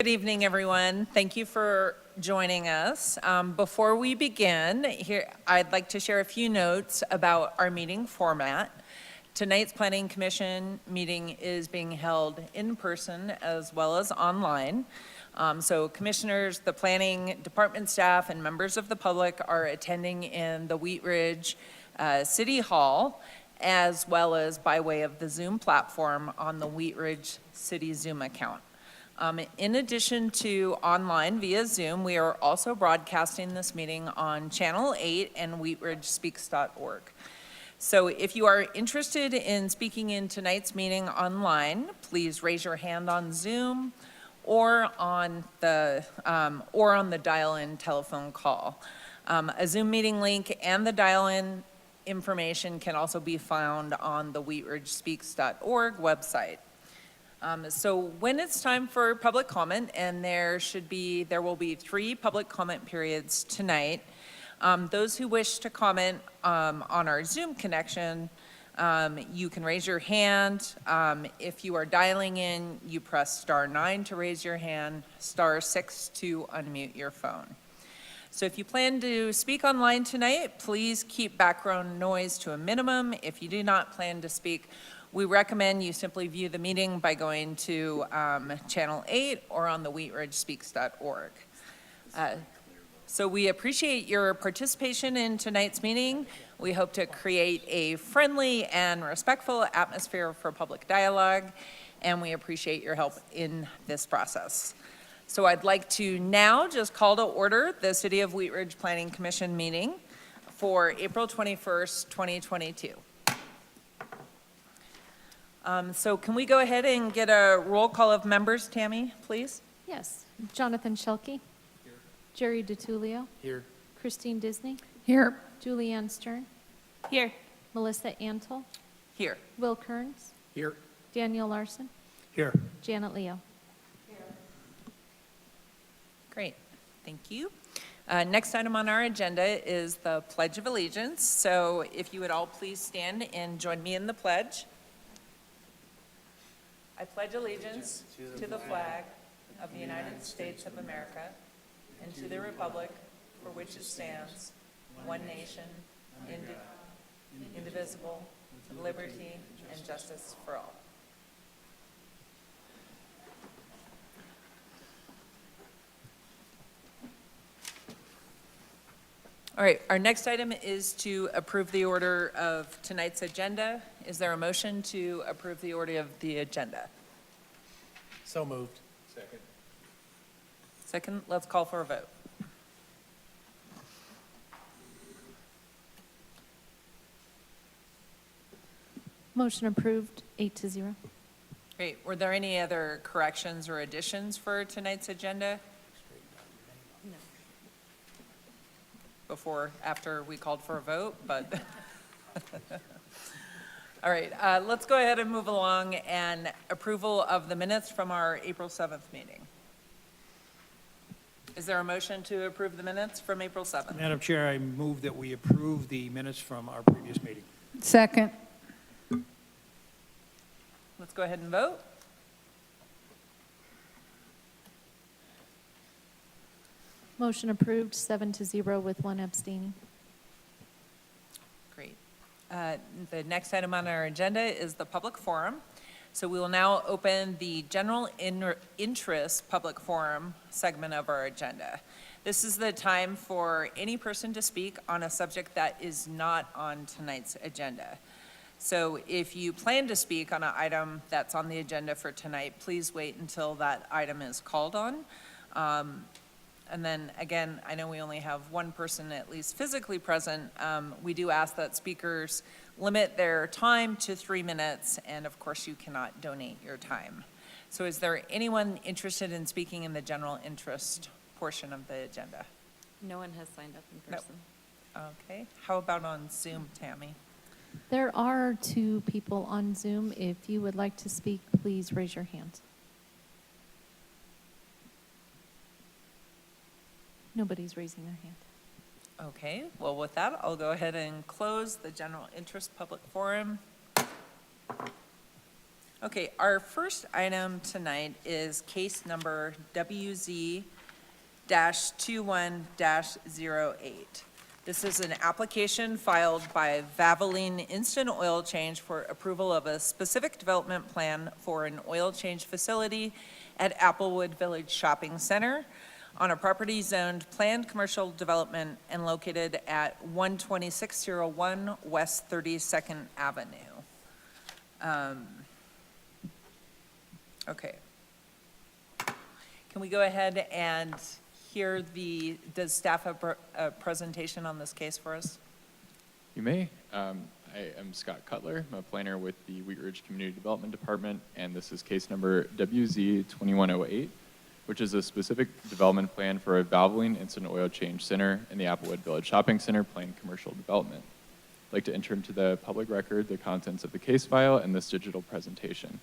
Good evening, everyone. Thank you for joining us. Before we begin, I'd like to share a few notes about our meeting format. Tonight's Planning Commission meeting is being held in person as well as online. So commissioners, the planning department staff, and members of the public are attending in the Wheat Ridge City Hall, as well as by way of the Zoom platform on the Wheat Ridge City Zoom account. In addition to online via Zoom, we are also broadcasting this meeting on Channel 8 and wheatridgespeaks.org. So if you are interested in speaking in tonight's meeting online, please raise your hand on Zoom or on the dial-in telephone call. A Zoom meeting link and the dial-in information can also be found on the wheatridgespeaks.org website. So when it's time for public comment, and there will be 3 public comment periods tonight. Those who wish to comment on our Zoom connection, you can raise your hand. If you are dialing in, you press *9 to raise your hand, *6 to unmute your phone. So if you plan to speak online tonight, please keep background noise to a minimum. If you do not plan to speak, we recommend you simply view the meeting by going to Channel 8 or on the wheatridgespeaks.org. So we appreciate your participation in tonight's meeting. We hope to create a friendly and respectful atmosphere for public dialogue, and we appreciate your help in this process. So I'd like to now just call to order the City of Wheat Ridge Planning Commission meeting for April 21st, 2022. So can we go ahead and get a roll call of members, Tammy, please? Yes. Jonathan Shelkey. Here. Jerry DiTullio. Here. Christine Disney. Here. Julianne Stern. Here. Melissa Antle. Here. Will Kearns. Here. Daniel Larson. Here. Janet Leo. Great, thank you. Next item on our agenda is the Pledge of Allegiance. So if you would all please stand and join me in the pledge. I pledge allegiance to the flag of the United States of America and to the republic for which it stands, one nation, indivisible, with liberty and justice for all. All right, our next item is to approve the order of tonight's agenda. Is there a motion to approve the order of the agenda? So moved. Second. Second, let's call for a vote. Motion approved, 8-0. Great, were there any other corrections or additions for tonight's agenda? After we called for a vote, but all right, let's go ahead and move along. And approval of the minutes from our April 7th meeting. Is there a motion to approve the minutes from April 7th? Madam Chair, I move that we approve the minutes from our previous meeting. Second. Let's go ahead and vote. Motion approved, 7-0 with 1 abstaining. Great. The next item on our agenda is the public forum. So we will now open the general interest public forum segment of our agenda. This is the time for any person to speak on a subject that is not on tonight's agenda. So if you plan to speak on an item that's on the agenda for tonight, please wait until that item is called on. And then again, I know we only have one person at least physically present. We do ask that speakers limit their time to 3 minutes, and of course you cannot donate your time. So is there anyone interested in speaking in the general interest portion of the agenda? No one has signed up in person. Nope. Okay, how about on Zoom, Tammy? There are 2 people on Zoom. If you would like to speak, please raise your hand. Nobody's raising their hand. Okay, well with that, I'll go ahead and close the general interest public forum. Okay, our first item tonight is case number WZ-21-08. This is an application filed by Valvoline Instant Oil Change for approval of a specific development plan for an oil change facility at Applewood Village Shopping Center on a property zoned planned commercial development and located at 12601 West 32nd Avenue. Okay. Can we go ahead and hear does staff have a presentation on this case for us? You may. I am Scott Cutler. I'm a planner with the Wheat Ridge Community Development Department, and this is case number WZ-2108, which is a specific development plan for a Valvoline Instant Oil Change Center in the Applewood Village Shopping Center planned commercial development. I'd like to enter into the public record the contents of the case file and this digital presentation.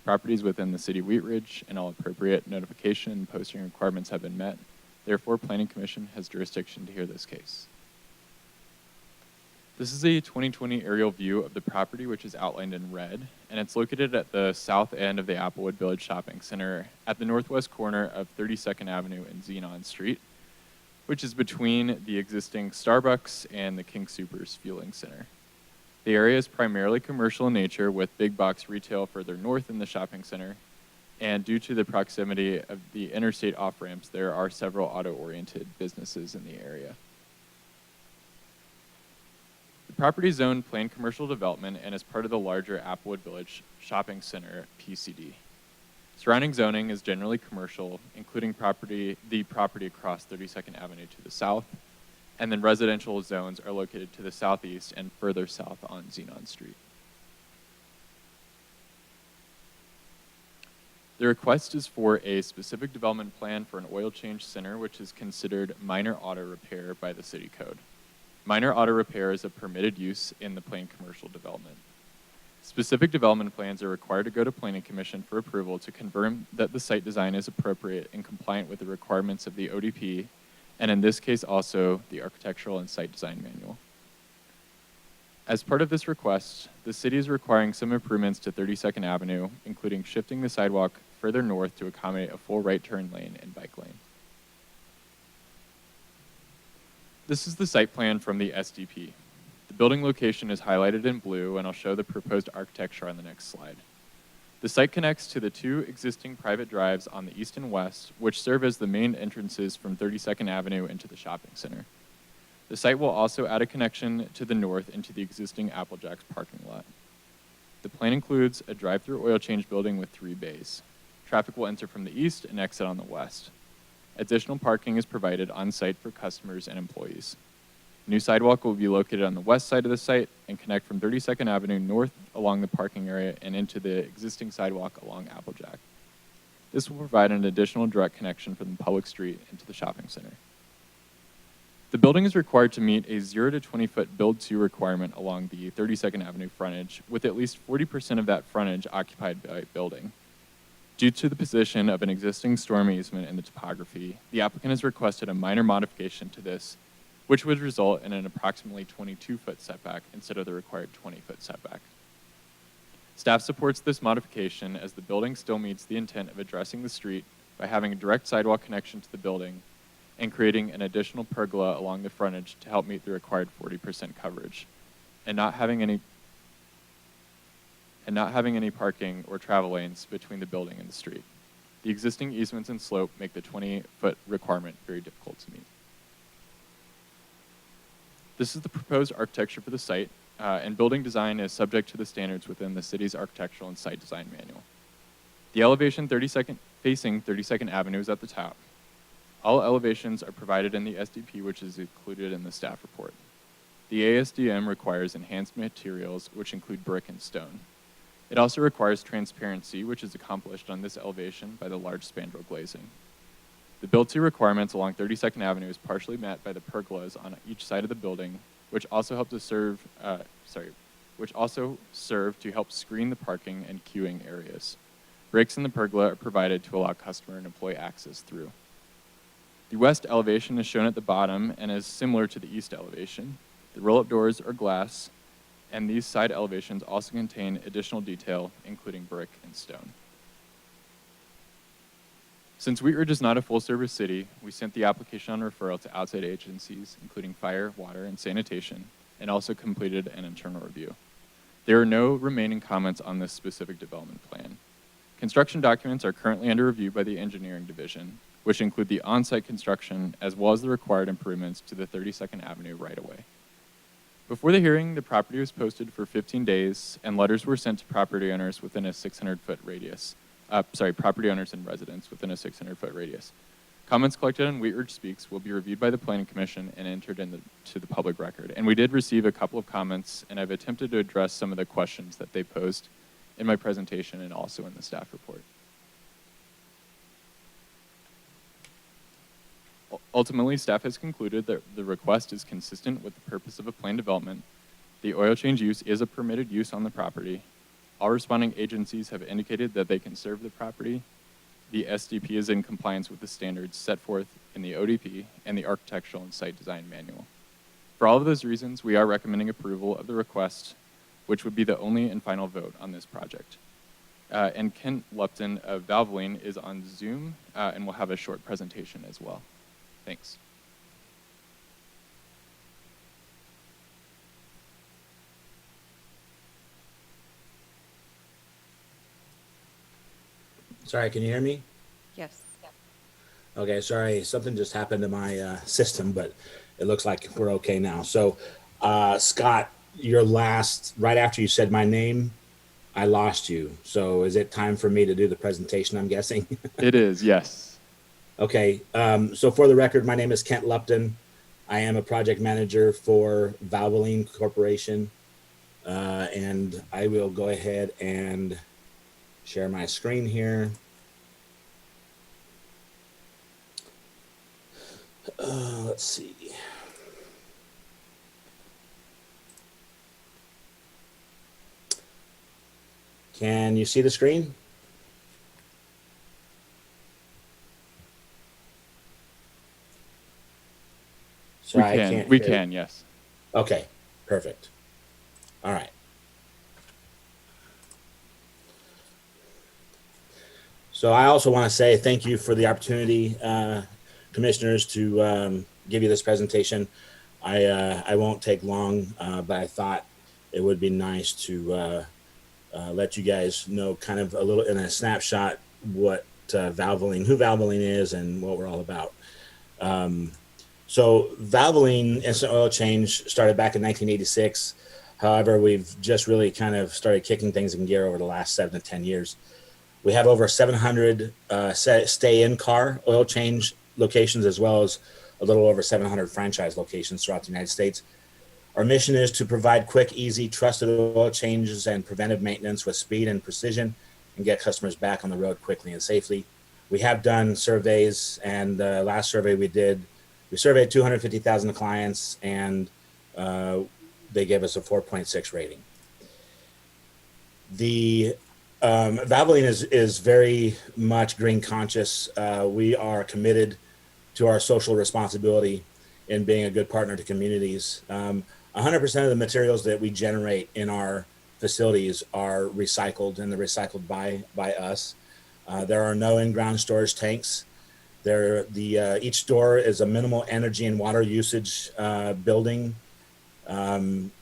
Properties within the city of Wheat Ridge and all appropriate notification and posting requirements have been met. Therefore, Planning Commission has jurisdiction to hear this case. This is a 2020 aerial view of the property, which is outlined in red, and it's located at the south end of the Applewood Village Shopping Center at the northwest corner of 32nd Avenue and Xenon Street, which is between the existing Starbucks and the King Soopers Fueling Center. The area is primarily commercial in nature, with big box retail further north in the shopping center, and due to the proximity of the interstate off-ramps, there are several auto-oriented businesses in the area. The property is zoned planned commercial development and is part of the larger Applewood Village Shopping Center, PCD. Surrounding zoning is generally commercial, including the property across 32nd Avenue to the south, and then residential zones are located to the southeast and further south on Xenon Street. The request is for a specific development plan for an oil change center, which is considered minor auto repair by the city code. Minor auto repair is a permitted use in the planned commercial development. Specific development plans are required to go to Planning Commission for approval to confirm that the site design is appropriate and compliant with the requirements of the ODP, and in this case also the Architectural and Site Design Manual. As part of this request, the city is requiring some improvements to 32nd Avenue, including shifting the sidewalk further north to accommodate a full right turn lane and bike lane. This is the site plan from the SDP. The building location is highlighted in blue, and I'll show the proposed architecture on the next slide. The site connects to the two existing private drives on the east and west, which serve as the main entrances from 32nd Avenue into the shopping center. The site will also add a connection to the north into the existing Apple Jacks parking lot. The plan includes a drive-through oil change building with 3 bays. Traffic will enter from the east and exit on the west. Additional parking is provided on site for customers and employees. New sidewalk will be located on the west side of the site and connect from 32nd Avenue north along the parking area and into the existing sidewalk along Applejack. This will provide an additional direct connection from the public street into the shopping center. The building is required to meet a 0 to 20 foot build-to requirement along the 32nd Avenue frontage, with at least 40% of that frontage occupied by a building. Due to the position of an existing storm easement and the topography, the applicant has requested a minor modification to this, which would result in an approximately 22-foot setback instead of the required 20-foot setback. Staff supports this modification as the building still meets the intent of addressing the street by having a direct sidewalk connection to the building and creating an additional pergola along the frontage to help meet the required 40% coverage, and not having any parking or travel lanes between the building and the street. The existing easements and slope make the 20-foot requirement very difficult to meet. This is the proposed architecture for the site, and building design is subject to the standards within the city's Architectural and Site Design Manual. The elevation facing 32nd Avenue is at the top. All elevations are provided in the SDP, which is included in the staff report. The ASDM requires enhanced materials, which include brick and stone. It also requires transparency, which is accomplished on this elevation by the large spandrel glazing. The build-to requirements along 32nd Avenue is partially met by the pergolas on each side of the building, which also serve to help screen the parking and queuing areas. Breaks in the pergola are provided to allow customer and employee access through. The west elevation is shown at the bottom and is similar to the east elevation. The roll-up doors are glass, and these side elevations also contain additional detail, including brick and stone. Since Wheatridge is not a full-service city, we sent the application on referral to outside agencies, including fire, water, and sanitation, and also completed an internal review. There are no remaining comments on this specific development plan. Construction documents are currently under review by the engineering division, which include the on-site construction as well as the required improvements to the 32nd Avenue right-of-way. Before the hearing, the property was posted for 15 days, and letters were sent to property owners within a 600-foot radius. Property owners and residents within a 600-foot radius. Comments collected on Wheatridge Speaks will be reviewed by the Planning Commission and entered into the public record. And we did receive a couple of comments, and I've attempted to address some of the questions that they posed in my presentation and also in the staff report. Ultimately, staff has concluded that the request is consistent with the purpose of a planned development. The oil change use is a permitted use on the property. All responding agencies have indicated that they can serve the property. The SDP is in compliance with the standards set forth in the ODP and the Architectural and Site Design Manual. For all of those reasons, we are recommending approval of the request, which would be the only and final vote on this project. And Kent Lupton of Valvoline is on Zoom and will have a short presentation as well. Thanks. Sorry, can you hear me? Yes. Okay, sorry, something just happened to my system, but it looks like we're okay now. So, Scott, your last, right after you said my name, I lost you. So is it time for me to do the presentation, I'm guessing? It is, yes. Okay, so for the record, my name is Kent Lupton. I am a project manager for Valvoline Corporation. And I will go ahead and share my screen here. Let's see. Can you see the screen? Sorry, I can't We hear. can, yes. Okay, perfect. All right. So I also want to say thank you for the opportunity, commissioners, to give you this presentation. I won't take long, but I thought it would be nice to let you guys know kind of a little in a snapshot what Valvoline, who Valvoline is and what we're all about. So Valvoline Instant Oil Change started back in 1986. However, we've just really kind of started kicking things in gear over the last 7 to 10 years. We have over 700 stay-in-car oil change locations, as well as a little over 700 franchise locations throughout the United States. Our mission is to provide quick, easy, trusted oil changes and preventive maintenance with speed and precision and get customers back on the road quickly and safely. We have done surveys, and the last survey we did, we surveyed 250,000 clients, and they gave us a 4.6 rating. The Valvoline is very much green conscious. We are committed to our social responsibility in being a good partner to communities. 100% of the materials that we generate in our facilities are recycled, and they're recycled by us. There are no in-ground storage tanks. Each store is a minimal energy and water usage building.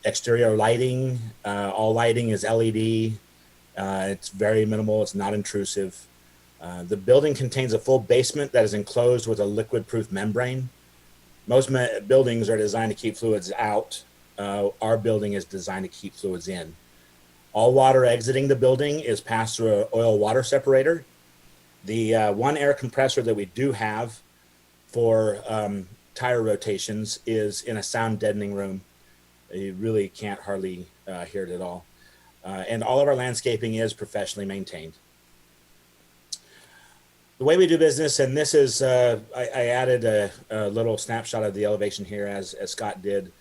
Exterior lighting, all lighting is LED. It's very minimal, it's not intrusive. The building contains a full basement that is enclosed with a liquid-proof membrane. Most buildings are designed to keep fluids out. Our building is designed to keep fluids in. All water exiting the building is passed through an oil water separator. The one air compressor that we do have for tire rotations is in a sound deadening room. You really can't hardly hear it at all. And all of our landscaping is professionally maintained. The way we do business, and this is, I added a little snapshot of the elevation here as Scott did,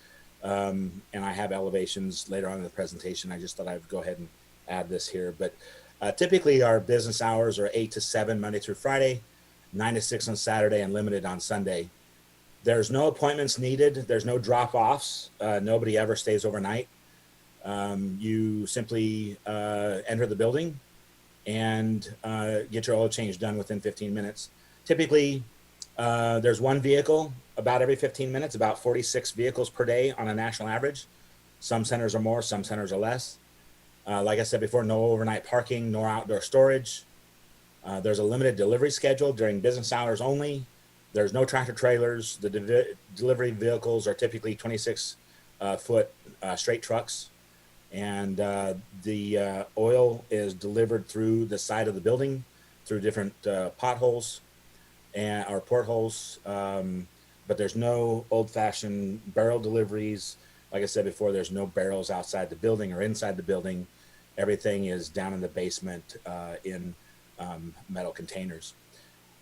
and I have elevations later on in the presentation. I just thought I'd go ahead and add this here. But typically our business hours are 8 to 7 Monday through Friday, 9 to 6 on Saturday, and limited on Sunday. There's no appointments needed. There's no drop-offs. Nobody ever stays overnight. You simply enter the building and get your oil change done within 15 minutes. Typically, there's one vehicle about every 15 minutes, about 46 vehicles per day on a national average. Some centers are more, some centers are less. Like I said before, no overnight parking, nor outdoor storage. There's a limited delivery schedule during business hours only. There's no tractor trailers. The delivery vehicles are typically 26-foot straight trucks. And the oil is delivered through the side of the building, through different potholes or portholes. But there's no old-fashioned barrel deliveries. Like I said before, there's no barrels outside the building or inside the building. Everything is down in the basement in metal containers.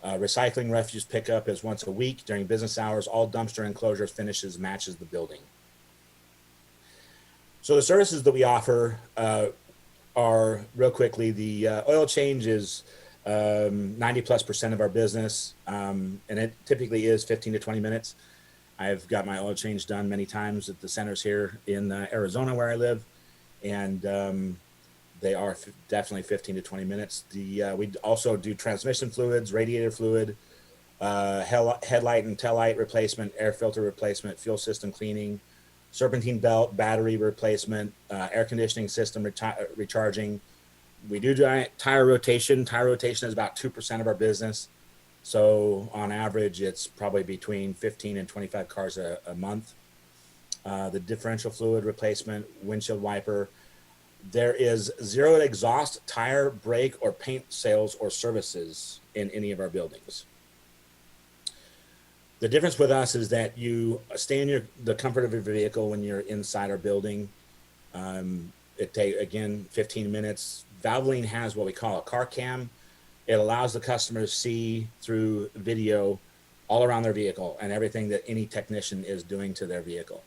Recycling refuse pickup is once a week during business hours. All dumpster enclosures, finishes, matches the building. So the services that we offer are, real quickly, the oil change is 90+% of our business, and it typically is 15 to 20 minutes. I've got my oil change done many times at the centers here in Arizona where I live, and they are definitely 15 to 20 minutes. We also do transmission fluids, radiator fluid, headlight and tail light replacement, air filter replacement, fuel system cleaning, serpentine belt, battery replacement, air conditioning system recharging. We do tire rotation. Tire rotation is about 2% of our business. So on average, it's probably between 15 and 25 cars a month. The differential fluid replacement, windshield wiper. There is zero exhaust, tire, brake, or paint sales or services in any of our buildings. The difference with us is that you stay in the comfort of your vehicle when you're inside our building. It takes, again, 15 minutes. Valvoline has what we call a car cam. It allows the customer to see through video all around their vehicle and everything that any technician is doing to their vehicle.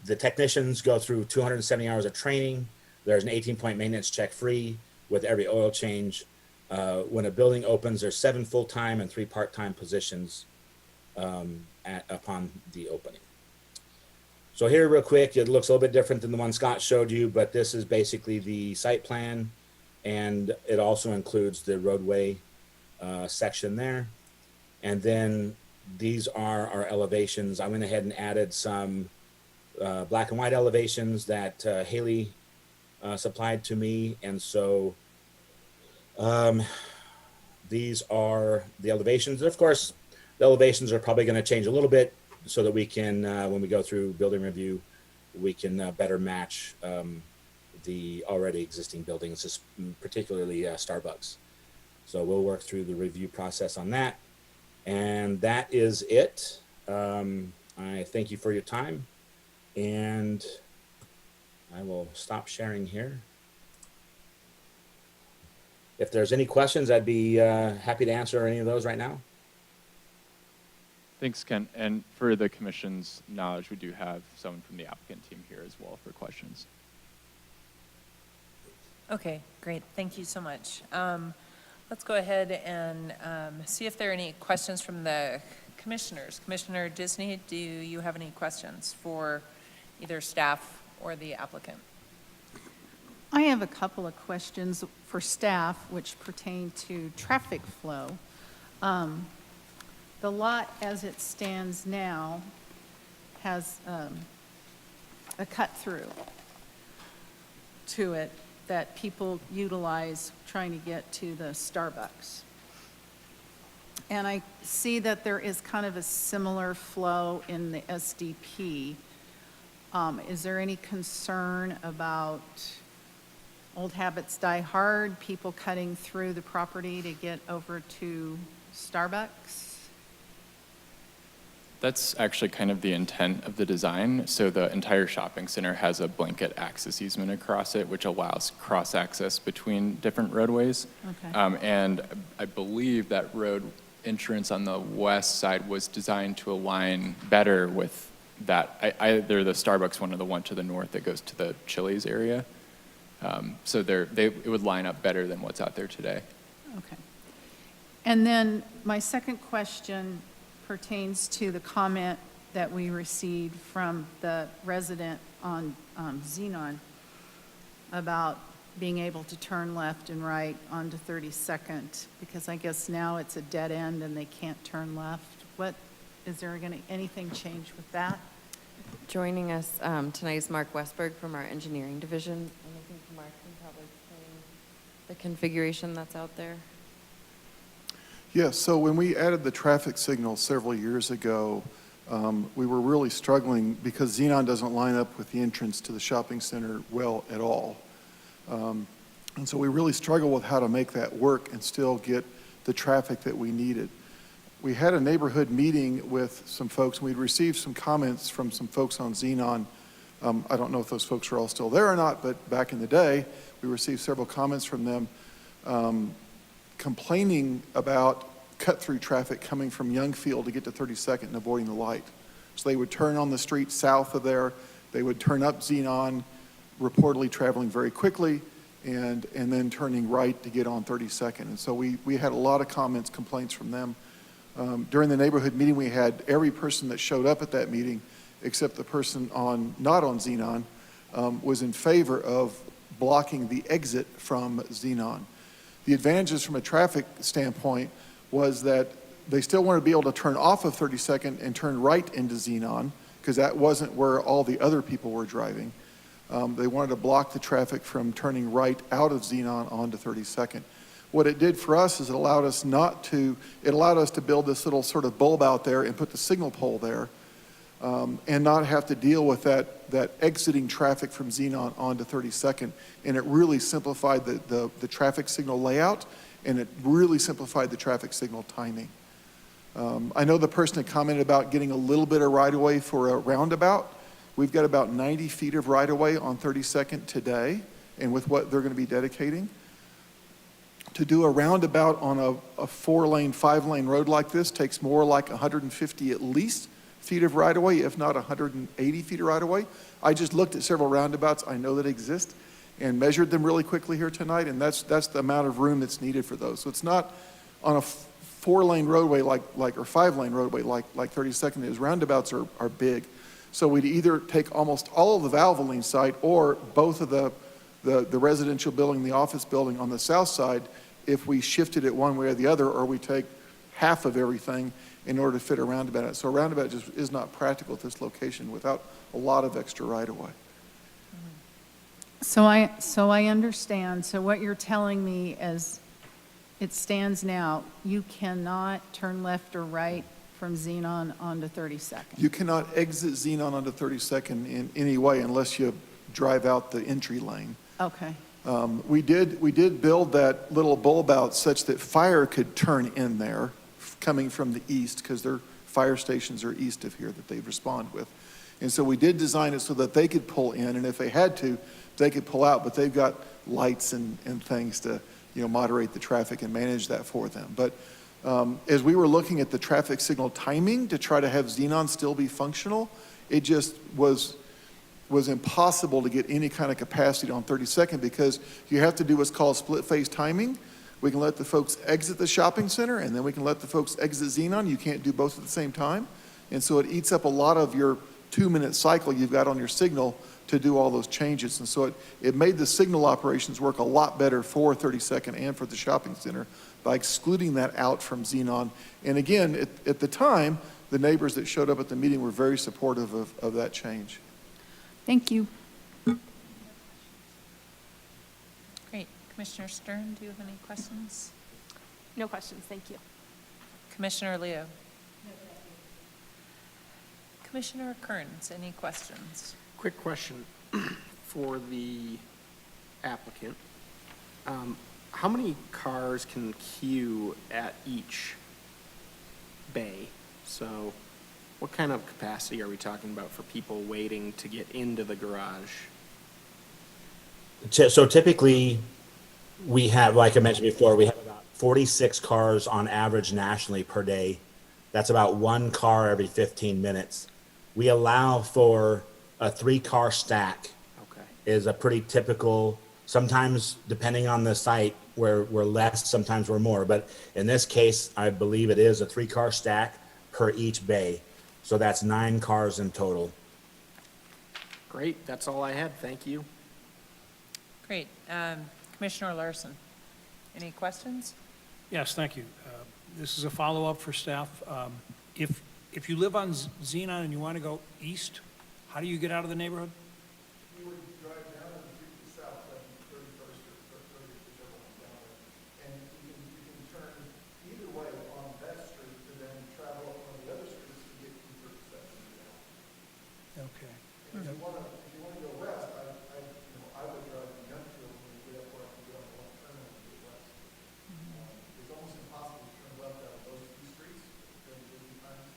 The technicians go through 270 hours of training. There's an 18-point maintenance check free with every oil change. When a building opens, there's 7 full-time and 3 part-time positions upon the opening. So here, real quick, it looks a little bit different than the one Scott showed you, but this is basically the site plan, and it also includes the roadway section there. And then these are our elevations. I went ahead and added some black and white elevations that Haley supplied to me, and so these are the elevations. And of course, the elevations are probably going to change a little bit so that we can, when we go through building review, we can better match the already existing buildings, particularly Starbucks. So we'll work through the review process on that. And that is it. I thank you for your time, and I will stop sharing here. If there's any questions, I'd be happy to answer any of those right now. Thanks, Ken. And for the commission's knowledge, we do have someone from the applicant team here as well for questions. Okay, great. Thank you so much. Let's go ahead and see if there are any questions from the commissioners. Commissioner Disney, do you have any questions for either staff or the applicant? I have a couple of questions for staff which pertain to traffic flow. The lot as it stands now has a cut through to it that people utilize trying to get to the Starbucks. And I see that there is kind of a similar flow in the SDP. Is there any concern about old habits die hard, people cutting through the property to get over to Starbucks? That's actually kind of the intent of the design. So the entire shopping center has a blanket access easement across it, which allows cross-access between different roadways. Okay. And I believe that road entrance on the west side was designed to align better with that, either the Starbucks one or the one to the north that goes to the Chili's area. So it would line up better than what's out there today. Okay. And then my second question pertains to the comment that we received from the resident on Xenon about being able to turn left and right onto 32nd, because I guess now it's a dead end and they can't turn left. Is there anything change with that? Joining us tonight is Mark Westbrook from our engineering division. And I think Mark can probably explain the configuration that's out there. Yes, so when we added the traffic signal several years ago, we were really struggling because Xenon doesn't line up with the entrance to the shopping center well at all. And so we really struggled with how to make that work and still get the traffic that we needed. We had a neighborhood meeting with some folks, and we'd received some comments from some folks on Xenon. I don't know if those folks are all still there or not, but back in the day, we received several comments from them complaining about cut-through traffic coming from Youngfield to get to 32nd and avoiding the light. So they would turn on the street south of there, they would turn up Xenon, reportedly traveling very quickly, and then turning right to get on 32nd. And so we had a lot of comments, complaints from them. During the neighborhood meeting, we had every person that showed up at that meeting, except the person not on Xenon, was in favor of blocking the exit from Xenon. The advantages from a traffic standpoint was that they still wanted to be able to turn off of 32nd and turn right into Xenon, because that wasn't where all the other people were driving. They wanted to block the traffic from turning right out of Xenon onto 32nd. What it did for us is it allowed us to build this little sort of bulb out there and put the signal pole there, and not have to deal with that exiting traffic from Xenon onto 32nd. And it really simplified the traffic signal layout, and it really simplified the traffic signal timing. I know the person had commented about getting a little bit of right-of-way for a roundabout. We've got about 90 feet of right-of-way on 32nd today, and with what they're going to be dedicating. To do a roundabout on a 4-lane, 5-lane road like this takes more like 150 at least feet of right-of-way, if not 180 feet of right-of-way. I just looked at several roundabouts I know that exist and measured them really quickly here tonight, and that's the amount of room that's needed for those. So it's not on a 4-lane roadway or 5-lane roadway like 32nd is. Roundabouts are big. So we'd either take almost all of the Valvoline site or both of the residential building, the office building on the south side, if we shifted it one way or the other, or we take half of everything in order to fit a roundabout. So a roundabout just is not practical at this location without a lot of extra right-of-way. So I understand. So what you're telling me as it stands now, you cannot turn left or right from Xenon onto 32nd. You cannot exit Xenon onto 32nd in any way unless you drive out the entry lane. Okay. We did build that little bulb out such that fire could turn in there coming from the east, because their fire stations are east of here that they respond with. And so we did design it so that they could pull in, and if they had to, they could pull out, but they've got lights and things to moderate the traffic and manage that for them. But as we were looking at the traffic signal timing to try to have Xenon still be functional, it just was impossible to get any kind of capacity on 32nd, because you have to do what's called split phase timing. We can let the folks exit the shopping center, and then we can let the folks exit Xenon. You can't do both at the same time. And so it eats up a lot of your 2-minute cycle you've got on your signal to do all those changes. And so it made the signal operations work a lot better for 32nd and for the shopping center by excluding that out from Xenon. And again, at the time, the neighbors that showed up at the meeting were very supportive of that change. Thank you. Great. Commissioner Stern, do you have any questions? No questions, thank you. Commissioner Leo? Commissioner Kearns, any questions? Quick question for the applicant. How many cars can queue at each bay? So what kind of capacity are we talking about for people waiting to get into the garage? So typically, we have, like I mentioned before, we have about 46 cars on average nationally per day. That's about 1 car every 15 minutes. We allow for a 3-car stack. Okay. Is a pretty typical, sometimes depending on the site, we're less, sometimes we're more. But in this case, I believe it is a 3-car stack per each bay. So that's 9 cars in total. Great, that's all I had, thank you. Great. Commissioner Larson, any questions? Yes, thank you. This is a follow-up for staff. If you live on Xenon and you want to go east, how do you get out of the neighborhood? You would drive down the street to the south, like 31st or 30th, whichever one's down there. And you can turn either way on that street to then travel up one of the other streets to get to 32nd and down. Okay. And if you want to go west, I would drive from Youngfield when you get up where I can get on the left turn and get west. It's almost impossible to turn left out of those two streets during busy times.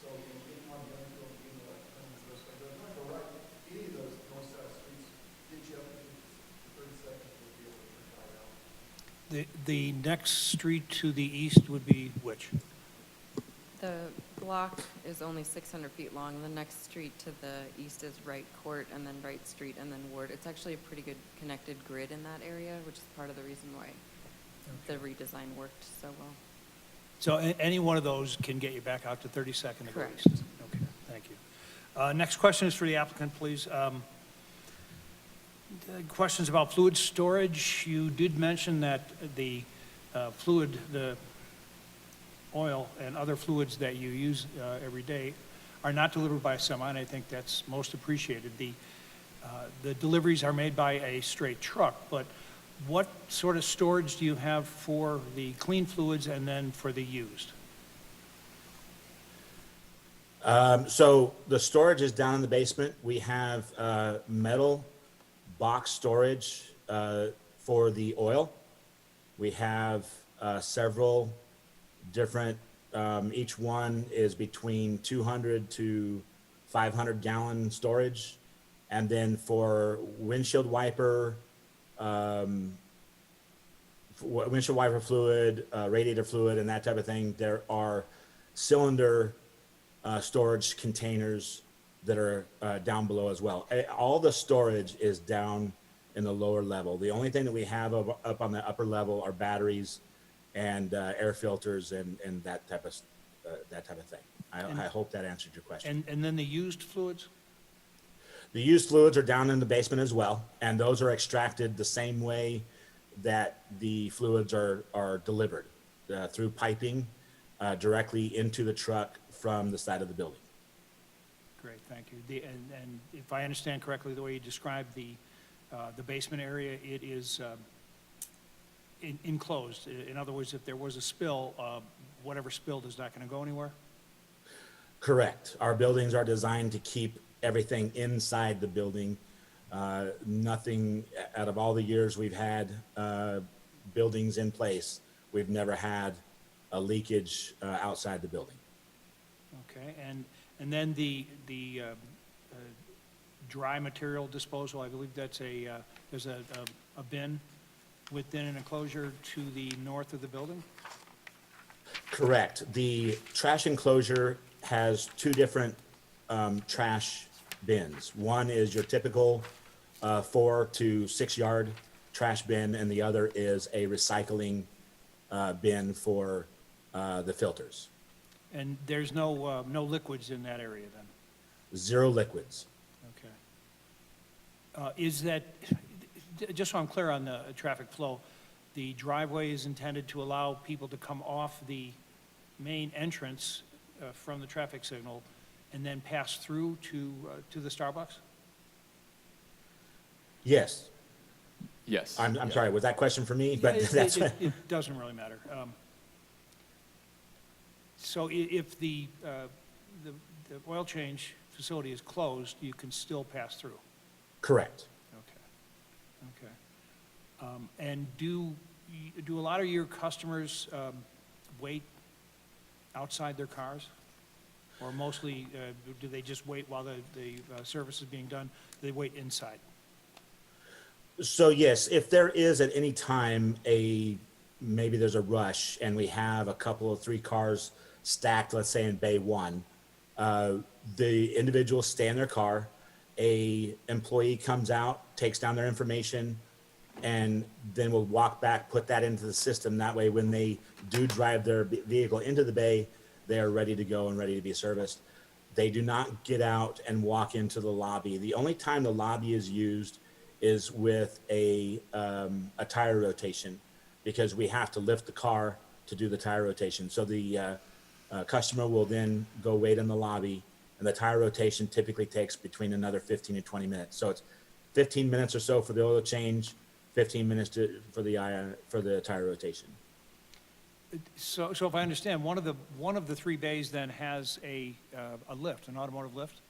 So you get one Youngfield and get the left turn and the rest of it. But if you want to go right, any of those north-south streets get you up to 32nd to be able to turn right out. The next street to the east would be which? The block is only 600 feet long. The next street to the east is Wright Court, and then Wright Street, and then Ward. It's actually a pretty good connected grid in that area, which is part of the reason why the redesign worked so well. So any one of those can get you back out to 32nd to go Correct. east? Okay, thank you. Next question is for the applicant, please. Questions about fluid storage. You did mention that the fluid, the oil and other fluids that you use every day are not delivered by a semi, and I think that's most appreciated. The deliveries are made by a straight truck, but what sort of storage do you have for the clean fluids and then for the used? So the storage is down in the basement. We have metal box storage for the oil. We have several different, each one is between 200 to 500 gallon storage. And then for windshield wiper fluid, radiator fluid, and that type of thing, there are cylinder storage containers that are down below as well. All the storage is down in the lower level. The only thing that we have up on the upper level are batteries and air filters and that type of thing. I hope that answered your question. And then the used fluids? The used fluids are down in the basement as well, and those are extracted the same way that the fluids are delivered through piping directly into the truck from the side of the building. Great, thank you. And if I understand correctly, the way you described the basement area, it is enclosed. In other words, if there was a spill, whatever spilled is not going to go anywhere? Correct. Our buildings are designed to keep everything inside the building. Nothing, out of all the years we've had buildings in place, we've never had a leakage outside the building. Okay, and then the dry material disposal, I believe that's there's a bin within an enclosure to the north of the building? Correct. The trash enclosure has 2 different trash bins. One is your typical 4 to 6 yard trash bin, and the other is a recycling bin for the filters. And there's no liquids in that area then? 0 liquids. Okay. Is that, just so I'm clear on the traffic flow, the driveway is intended to allow people to come off the main entrance from the traffic signal and then pass through to the Starbucks? Yes. Yes. I'm Yeah. sorry, was that question for me? But that's It doesn't really matter. So if the oil change facility is closed, you can still pass through? correct. Okay. And do a lot of your customers wait outside their cars? Or mostly, do they just wait while the service is being done? Do they wait inside? So yes, if there is at any time maybe there's a rush and we have a couple of 3 cars stacked, let's say in bay 1, the individuals stay in their car, a employee comes out, takes down their information, and then will walk back, put that into the system. That way, when they do drive their vehicle into the bay, they are ready to go and ready to be serviced. They do not get out and walk into the lobby. The only time the lobby is used is with a tire rotation, because we have to lift the car to do the tire rotation. So the customer will then go wait in the lobby, and the tire rotation typically takes between another 15 and 20 minutes. So it's 15 minutes or so for the oil change, 15 minutes for the tire rotation. So if I understand, one of the three bays then has a lift, an automotive lift?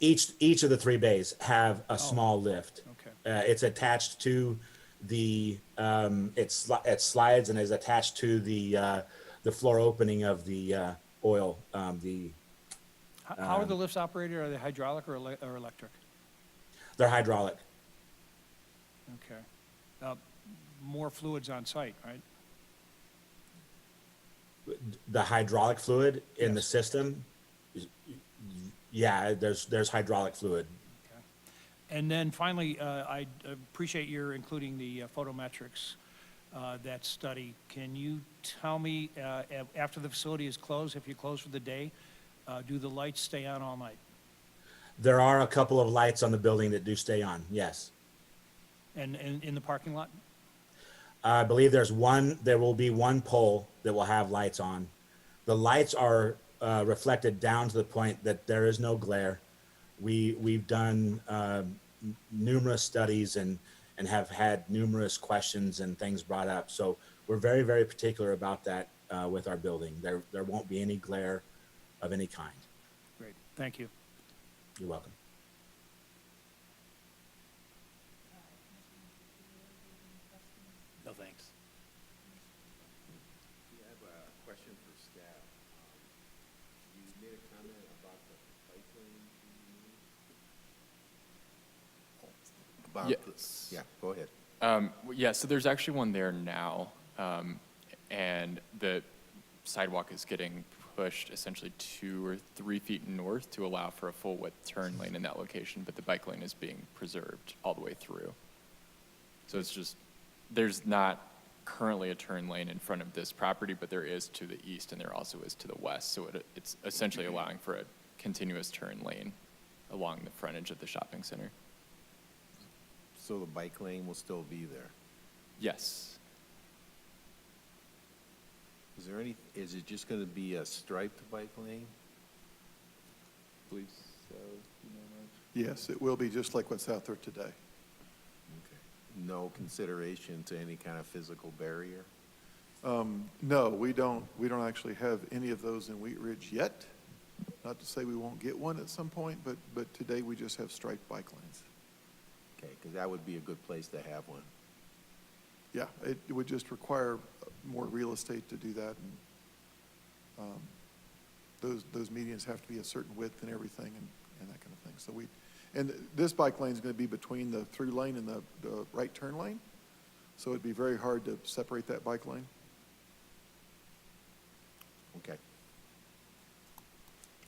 Each of the three bays have a small lift. Okay. It's attached to the it slides and is attached to the floor opening of the oil. How are the lifts operated? Are they hydraulic or electric? They're hydraulic. Okay. More fluids on site, right? The hydraulic fluid in the Yes. system, yeah, there's hydraulic fluid. Okay. And then finally, I appreciate your including the photometrics, that study. Can you tell me, after the facility is closed, if you close for the day, do the lights stay on all night? There are a couple of lights on the building that do stay on, yes. And in the parking lot? I believe there will be one pole that will have lights on. The lights are reflected down to the point that there is no glare. We've done numerous studies and have had numerous questions and things brought up. So we're very, very particular about that with our building. There won't be any glare of any kind. Great, thank you. You're welcome. No, thanks. I have a question for staff. You made a comment about the bike lane being used. Yes. Yeah, go ahead. Yeah, so there's actually one there now, and the sidewalk is getting pushed essentially 2 or 3 feet north to allow for a full width turn lane in that location, but the bike lane is being preserved all the way through. So it's just, there's not currently a turn lane in front of this property, but there is to the east and there also is to the west. So it's essentially allowing for a continuous turn lane along the frontage of the shopping center. So the bike lane will still be there? Yes. Is it just gonna be a striped bike lane? Believe so. Yes, it will be just like what's out there today. Okay. No consideration to any kind of physical barrier? No, we don't actually have any of those in Wheat Ridge yet. Not to say we won't get one at some point, but today we just have striped bike lanes. Okay, because that would be a good place to have one. Yeah, it would just require more real estate to do that, and those medians have to be a certain width and everything, and that kind of thing. So and this bike lane is going to be between the through lane and the right turn lane, so it'd be very hard to separate that bike lane. Okay.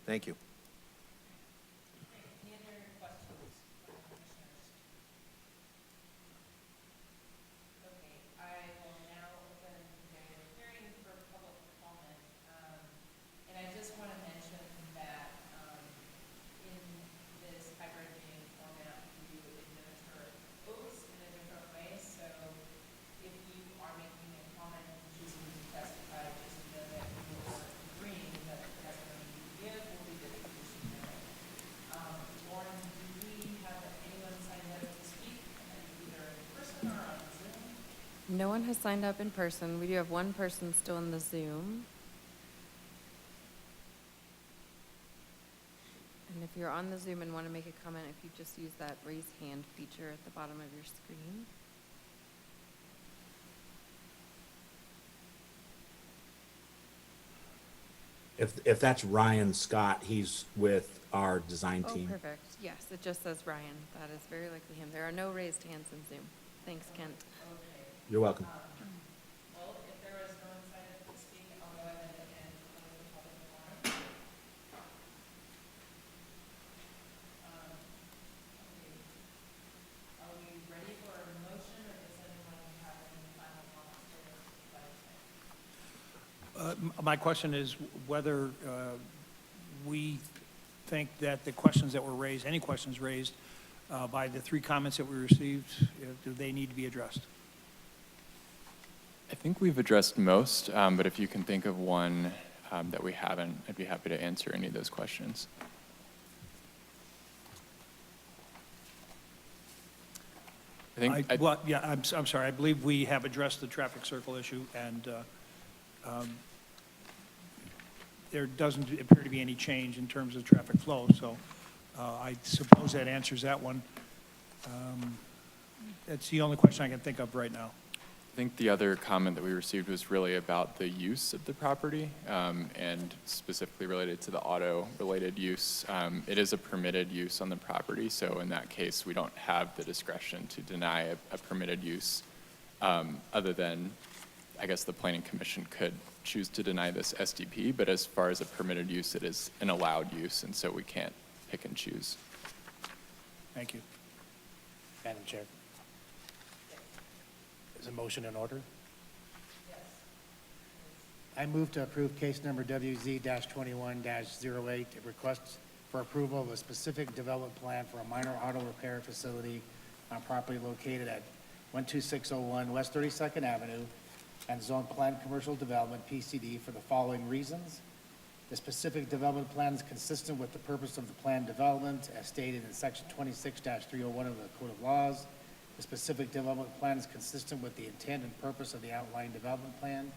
Thank you. Any other questions, commissioners? Okay, I will now open the hearing for public comment. And I just want to mention that in this hybrid meeting format, you administer oaths in a different way. So if you are making a comment and choosing to testify, just know that you are agreeing that the testimony you give will be the truth you know. Lauren, do we have anyone signed up to speak, either in person or on Zoom? No one has signed up in person. We do have one person still in the Zoom. And if you're on the Zoom and want to make a comment, if you just use that raise hand feature at the bottom of your screen. If that's Ryan Scott, he's with our design Oh, team. perfect. Yes, it just says Ryan. That is very likely him. There are no raised hands in Zoom. Thanks, Kent. Okay. You're welcome. Well, if there is no one signed up to speak, I'll go ahead and close the public forum. Okay. Are we ready for a motion, or does anyone have any final comments for this? My question is whether we think that the questions that were raised, any questions raised by the 3 comments that we received, do they need to be addressed? I think we've addressed most, but if you can think of one that we haven't, I'd be happy to answer any of those questions. I'm sorry. I believe we have addressed the traffic circle issue, and there doesn't appear to be any change in terms of traffic flow, so I suppose that answers that one. That's the only question I can think of right now. I think the other comment that we received was really about the use of the property, and specifically related to the auto-related use. It is a permitted use on the property, so in that case, we don't have the discretion to deny a permitted use, other than, I guess, the Planning Commission could choose to deny this SDP, but as far as a permitted use, it is an allowed use, and so we can't pick and choose. Thank you. Madam Chair. Is a motion in order? Yes. I move to approve case number WZ-21-08, a request for approval of a specific development plan for a minor auto repair facility on property located at 12601 West 32nd Avenue and Zone Plan Commercial Development, PCD, for the following reasons. The specific development plan is consistent with the purpose of the plan development as stated in section 26-301 of the Code of Laws. The specific development plan is consistent with the intent and purpose of the outline development plan.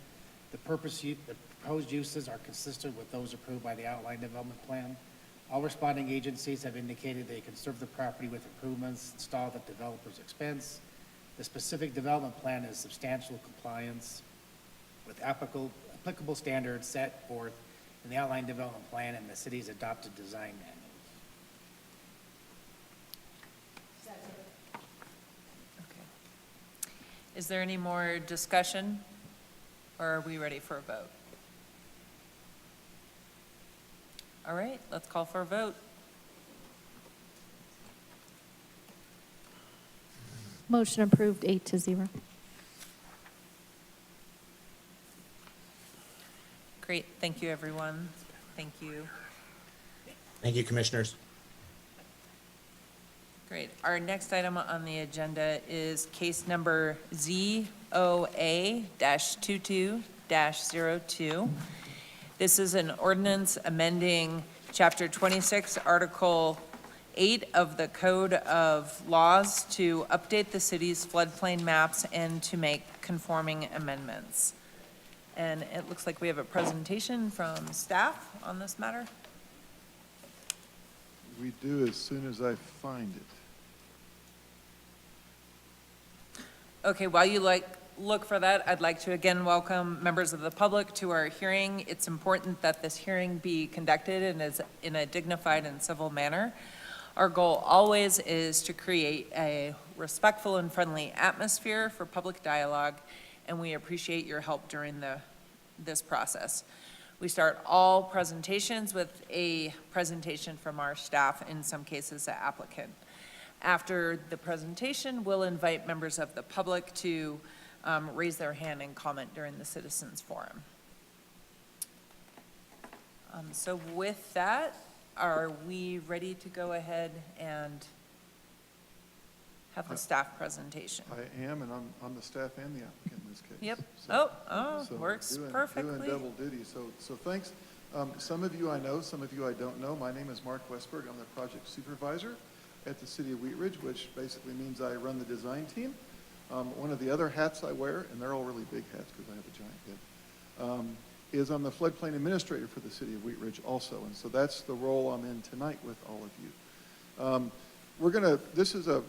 The proposed uses are consistent with those approved by the outline development plan. All responding agencies have indicated they conserve the property with improvements installed at developer's expense. The specific development plan is substantial compliance with applicable standards set forth in the outline development plan and the city's adopted design manual. Is there any more discussion, or are we ready for a vote? All right, let's call for a vote. Motion approved, 8-0. Great, thank you, everyone. Thank you. Thank you, commissioners. Great. Our next item on the agenda is case number ZOA-22-02. This is an ordinance amending Chapter 26, Article 8 of the Code of Laws to update the city's floodplain maps and to make conforming amendments. And it looks like we have a presentation from staff on this matter. We do as soon as I find it. Okay, while you look for that, I'd like to again welcome members of the public to our hearing. It's important that this hearing be conducted in a dignified and civil manner. Our goal always is to create a respectful and friendly atmosphere for public dialogue, and we appreciate your help during this process. We start all presentations with a presentation from our staff, in some cases the applicant. After the presentation, we'll invite members of the public to raise their hand and comment during the citizens forum. So with that, are we ready to go ahead and have the staff presentation? I am, and I'm the staff and the applicant in this case. Yep. So Works doing perfectly. double duty. So thanks. Some of you I know, some of you I don't know. My name is Mark Westbrook. I'm the project supervisor at the city of Wheat Ridge, which basically means I run the design team. One of the other hats I wear, and they're all really big hats because I have a giant head, is I'm the floodplain administrator for the city of Wheat Ridge also. And so that's the role I'm in tonight with all of you. This is a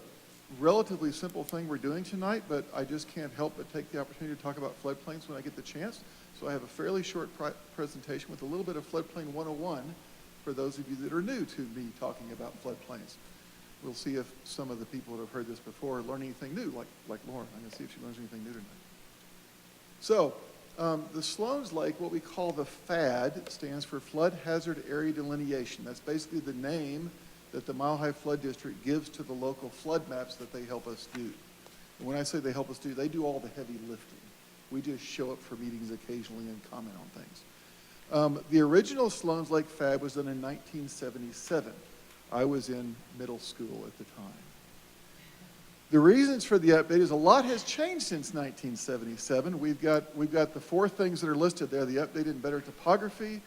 relatively simple thing we're doing tonight, but I just can't help but take the opportunity to talk about floodplains when I get the chance. So I have a fairly short presentation with a little bit of floodplain 101 for those of you that are new to me talking about floodplains. We'll see if some of the people that have heard this before learn anything new, like Lauren. I'm going to see if she learns anything new tonight. So the Sloan's Lake, what we call the FAD, stands for Flood Hazard Area Delineation. That's basically the name that the Mile High Flood District gives to the local flood maps that they help us do. And when I say they help us do, they do all the heavy lifting. We just show up for meetings occasionally and comment on things. The original Sloan's Lake FAB was done in 1977. I was in middle school at the time. The reasons for the update is a lot has changed since 1977. We've got the 4 things that are listed there, the updated and better topography.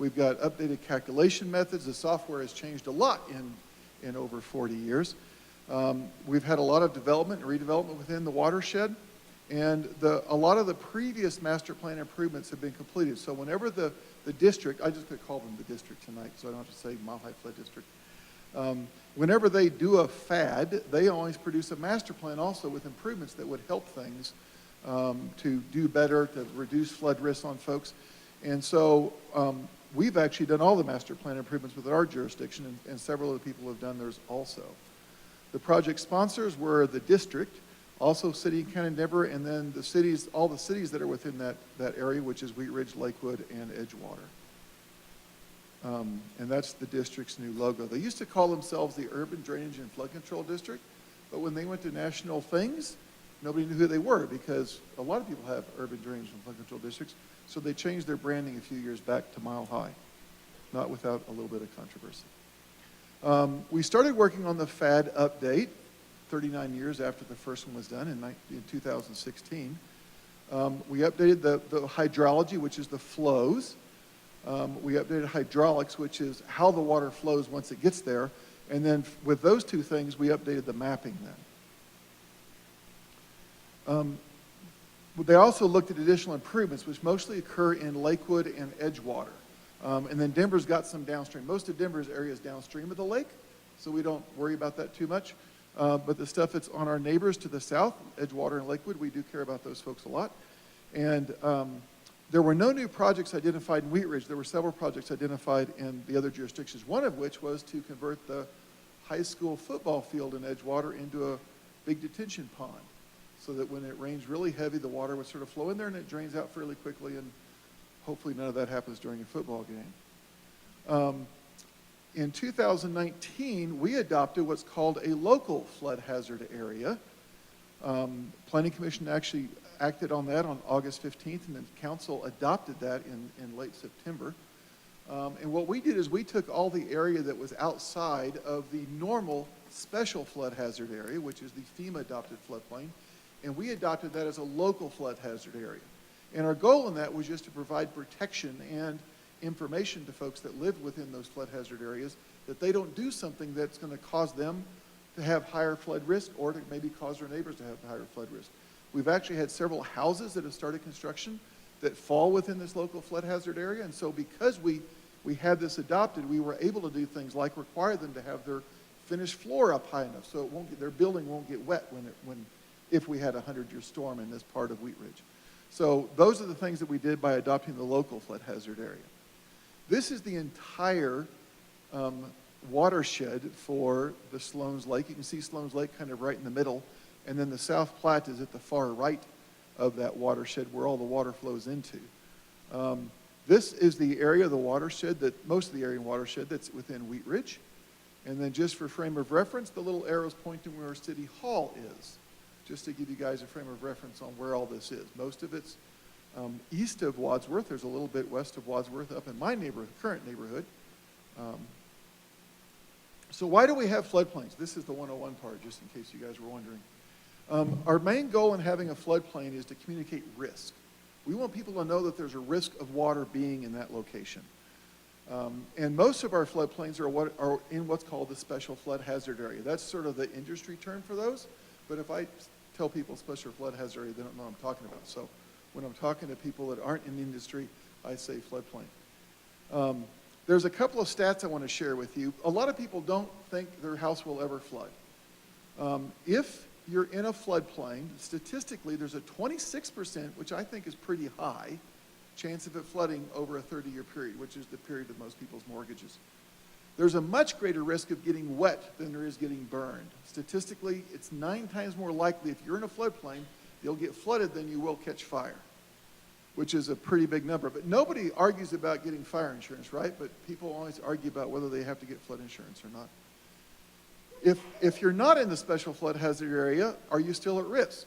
We've got updated calculation methods. The software has changed a lot in over 40 years. We've had a lot of development and redevelopment within the watershed, and a lot of the previous master plan improvements have been completed. So whenever the district, I just could call them the district tonight, so I don't have to say Mile High Flood District. Whenever they do a FAD, they always produce a master plan also with improvements that would help things to do better, to reduce flood risk on folks. And so we've actually done all the master plan improvements within our jurisdiction, and several of the people have done theirs also. The project sponsors were the district, also City and County Denver, and then the cities, all the cities that are within that area, which is Wheat Ridge, Lakewood, and Edgewater. And that's the district's new logo. They used to call themselves the Urban Drainage and Flood Control District, but when they went to national things, nobody knew who they were because a lot of people have urban drainage and flood control districts, so they changed their branding a few years back to Mile High, not without a little bit of controversy. We started working on the FAD update 39 years after the first one was done in 2016. We updated the hydrology, which is the flows. We updated hydraulics, which is how the water flows once it gets there. And then with those 2 things, we updated the mapping then. They also looked at additional improvements, which mostly occur in Lakewood and Edgewater. And then Denver's got some downstream. Most of Denver's area is downstream of the lake, so we don't worry about that too much. But the stuff that's on our neighbors to the south, Edgewater and Lakewood, we do care about those folks a lot. And there were no new projects identified in Wheat Ridge. There were several projects identified in the other jurisdictions, one of which was to convert the high school football field in Edgewater into a big detention pond, so that when it rains really heavy, the water would sort of flow in there and it drains out fairly quickly, and hopefully none of that happens during a football game. In 2019, we adopted what's called a local flood hazard area. Planning Commission actually acted on that on August 15th, and then council adopted that in late September. And what we did is we took all the area that was outside of the normal special flood hazard area, which is the FEMA adopted floodplain, and we adopted that as a local flood hazard area. And our goal in that was just to provide protection and information to folks that live within those flood hazard areas, that they don't do something that's going to cause them to have higher flood risk or to maybe cause their neighbors to have higher flood risk. We've actually had several houses that have started construction that fall within this local flood hazard area, and so because we had this adopted, we were able to do things like require them to have their finished floor up high enough so their building won't get wet if we had a 100-year storm in this part of Wheat Ridge. So those are the things that we did by adopting the local flood hazard area. This is the entire watershed for the Sloan's Lake. You can see Sloan's Lake kind of right in the middle, and then the South Platte is at the far right of that watershed where all the water flows into. This is the area of the watershed, most of the area in watershed that's within Wheat Ridge. And then just for frame of reference, the little arrows pointing where City Hall is, just to give you guys a frame of reference on where all this is. Most of it's east of Wadsworth. There's a little bit west of Wadsworth up in my neighborhood, current neighborhood. So why do we have floodplains? This is the 101 part, just in case you guys were wondering. Our main goal in having a floodplain is to communicate risk. We want people to know that there's a risk of water being in that location. And most of our floodplains are in what's called the special flood hazard area. That's sort of the industry term for those. But if I tell people special flood hazard area, they don't know what I'm talking about. So when I'm talking to people that aren't in the industry, I say floodplain. There's a couple of stats I want to share with you. A lot of people don't think their house will ever flood. If you're in a floodplain, statistically, there's a 26%, which I think is pretty high, chance of it flooding over a 30-year period, which is the period of most people's mortgages. There's a much greater risk of getting wet than there is getting burned. Statistically, it's 9 times more likely if you're in a floodplain, you'll get flooded than you will catch fire, which is a pretty big number. But nobody argues about getting fire insurance, right? But people always argue about whether they have to get flood insurance or not. If you're not in the special flood hazard area, are you still at risk?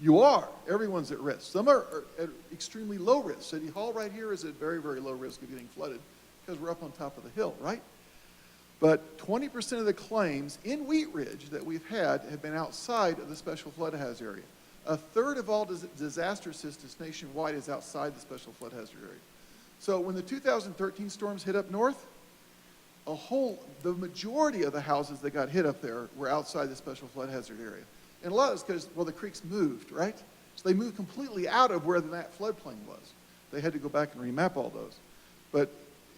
You are. Everyone's at risk. Some are at extremely low risk. City Hall right here is at very, very low risk of getting flooded because we're up on top of the hill, right? But 20% of the claims in Wheat Ridge that we've had have been outside of the special flood hazard area. A third of all disaster assistance nationwide is outside the special flood hazard area. So when the 2013 storms hit up north, the majority of the houses that got hit up there were outside the special flood hazard area. And a lot of it's because, well, the creeks moved, right? So they moved completely out of where that floodplain was. They had to go back and remap all those. But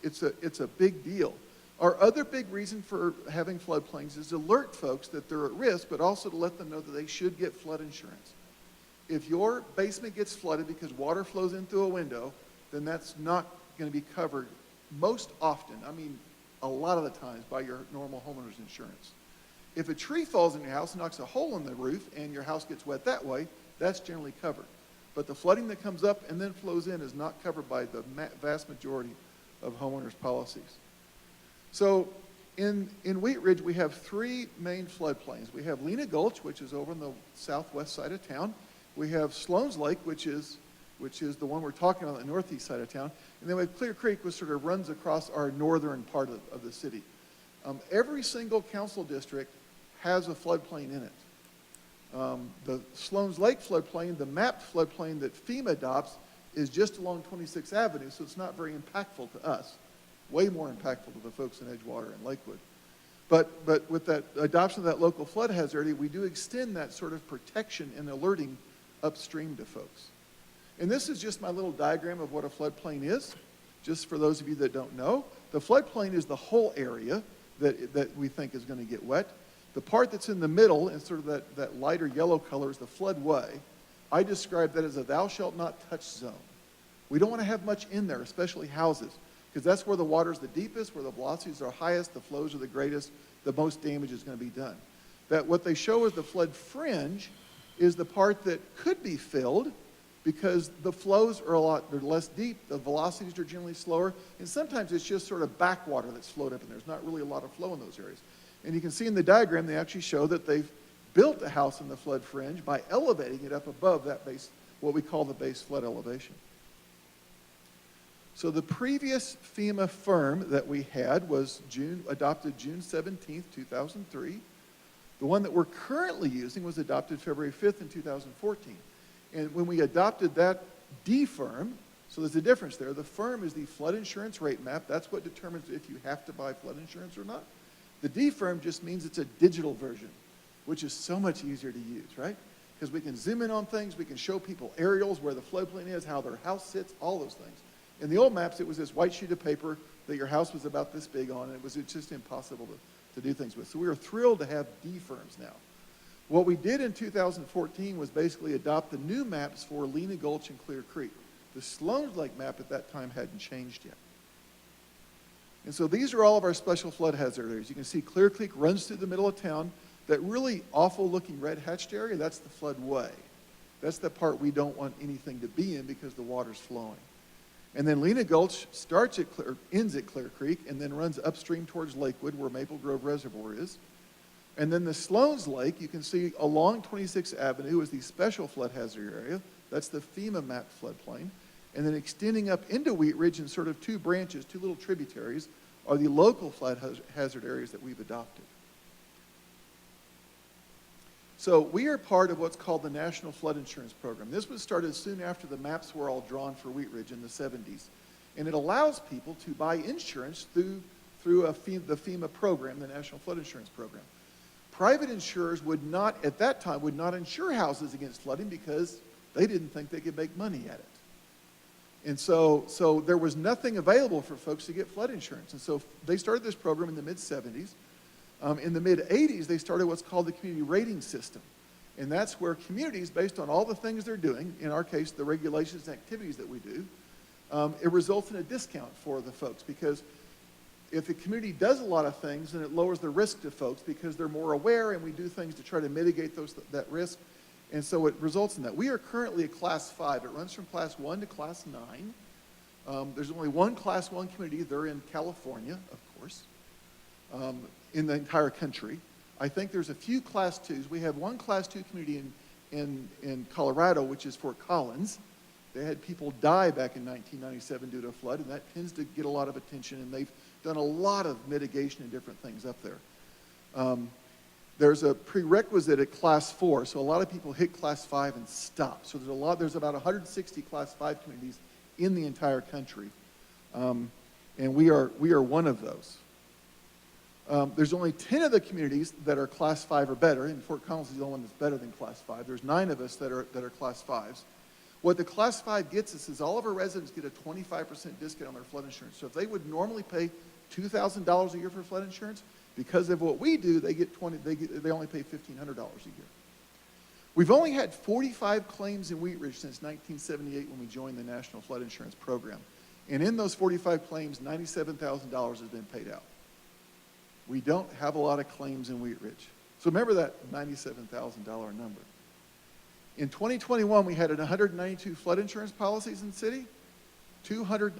it's a big deal. Our other big reason for having floodplains is to alert folks that they're at risk, but also to let them know that they should get flood insurance. If your basement gets flooded because water flows in through a window, then that's not going to be covered most often, I mean a lot of the times, by your normal homeowner's insurance. If a tree falls in your house and knocks a hole in the roof and your house gets wet that way, that's generally covered. But the flooding that comes up and then flows in is not covered by the vast majority of homeowners' policies. So in Wheat Ridge, we have three main floodplains. We have Lena Gulch, which is over on the southwest side of town. We have Sloan's Lake, which is the one we're talking about on the northeast side of town. And then we have Clear Creek, which sort of runs across our northern part of the city. Every single council district has a floodplain in it. The Sloan's Lake floodplain, the mapped floodplain that FEMA adopts, is just along 26th Avenue, so it's not very impactful to us. Way more impactful to the folks in Edgewater and Lakewood. But with that adoption of that local flood hazard area, we do extend that sort of protection and alerting upstream to folks. And this is just my little diagram of what a floodplain is, just for those of you that don't know. The floodplain is the whole area that we think is going to get wet. The part that's in the middle, and sort of that lighter yellow color, is the floodway. I describe that as a thou shalt not touch zone. We don't want to have much in there, especially houses, because that's where the water is the deepest, where the velocities are highest, the flows are the greatest, the most damage is going to be done. That what they show as the flood fringe is the part that could be filled because the flows are they're less deep, the velocities are generally slower, and sometimes it's just sort of backwater that's flowed up, and there's not really a lot of flow in those areas. And you can see in the diagram, they actually show that they've built a house in the flood fringe by elevating it up above that base, what we call the base flood elevation. So the previous FEMA firm that we had was adopted June 17th, 2003. The one that we're currently using was adopted February 5th in 2014. And when we adopted that D firm, so there's a difference there. The firm is the flood insurance rate map. That's what determines if you have to buy flood insurance or not. The D firm just means it's a digital version, which is so much easier to use, right? Because we can zoom in on things, we can show people aerials where the floodplain is, how their house sits, all those things. In the old maps, it was this white sheet of paper that your house was about this big on, and it's just impossible to do things with. So we are thrilled to have D firms now. What we did in 2014 was basically adopt the new maps for Lena Gulch and Clear Creek. The Sloan's Lake map at that time hadn't changed yet. And so these are all of our special flood hazard areas. You can see Clear Creek runs through the middle of town. That really awful looking red hatched area, that's the floodway. That's the part we don't want anything to be in because the water's flowing. And then Lena Gulch ends at Clear Creek and then runs upstream towards Lakewood where Maple Grove Reservoir is. And then the Sloan's Lake, you can see along 26th Avenue is the special flood hazard area. That's the FEMA mapped floodplain. And then extending up into Wheat Ridge in sort of two branches, two little tributaries, are the local flood hazard areas that we've adopted. So we are part of what's called the National Flood Insurance Program. This was started soon after the maps were all drawn for Wheat Ridge in the 70s. And it allows people to buy insurance through the FEMA program, the National Flood Insurance Program. Private insurers at that time would not insure houses against flooding because they didn't think they could make money at it. And so there was nothing available for folks to get flood insurance. And so they started this program in the mid-70s. In the mid-80s, they started what's called the community rating system. And that's where communities, based on all the things they're doing, in our case, the regulations and activities that we do, it results in a discount for the folks. Because if the community does a lot of things, then it lowers the risk to folks because they're more aware and we do things to try to mitigate that risk. And so it results in that. We are currently a Class 5. It runs from Class 1 to Class 9. There's only one Class 1 community. They're in California, of course, in the entire country. I think there's a few Class 2s. We have one Class 2 community in Colorado, which is Fort Collins. They had people die back in 1997 due to a flood, and that tends to get a lot of attention, and they've done a lot of mitigation and different things up there. There's a prerequisite at Class 4, so a lot of people hit Class 5 and stop. So there's about 160 Class 5 communities in the entire country, and we are one of those. There's only 10 of the communities that are Class 5 or better, and Fort Collins is the only one that's better than Class 5. There's 9 of us that are Class 5s. What the Class 5 gets us is all of our residents get a 25% discount on their flood insurance. So if they would normally pay $2,000 a year for flood insurance, because of what we do, they only pay $1,500 a year. We've only had 45 claims in Wheat Ridge since 1978 when we joined the National Flood Insurance Program. And in those 45 claims, $97,000 has been paid out. We don't have a lot of claims in Wheat Ridge. So remember that $97,000 number. In 2021, we had 192 flood insurance policies in the city.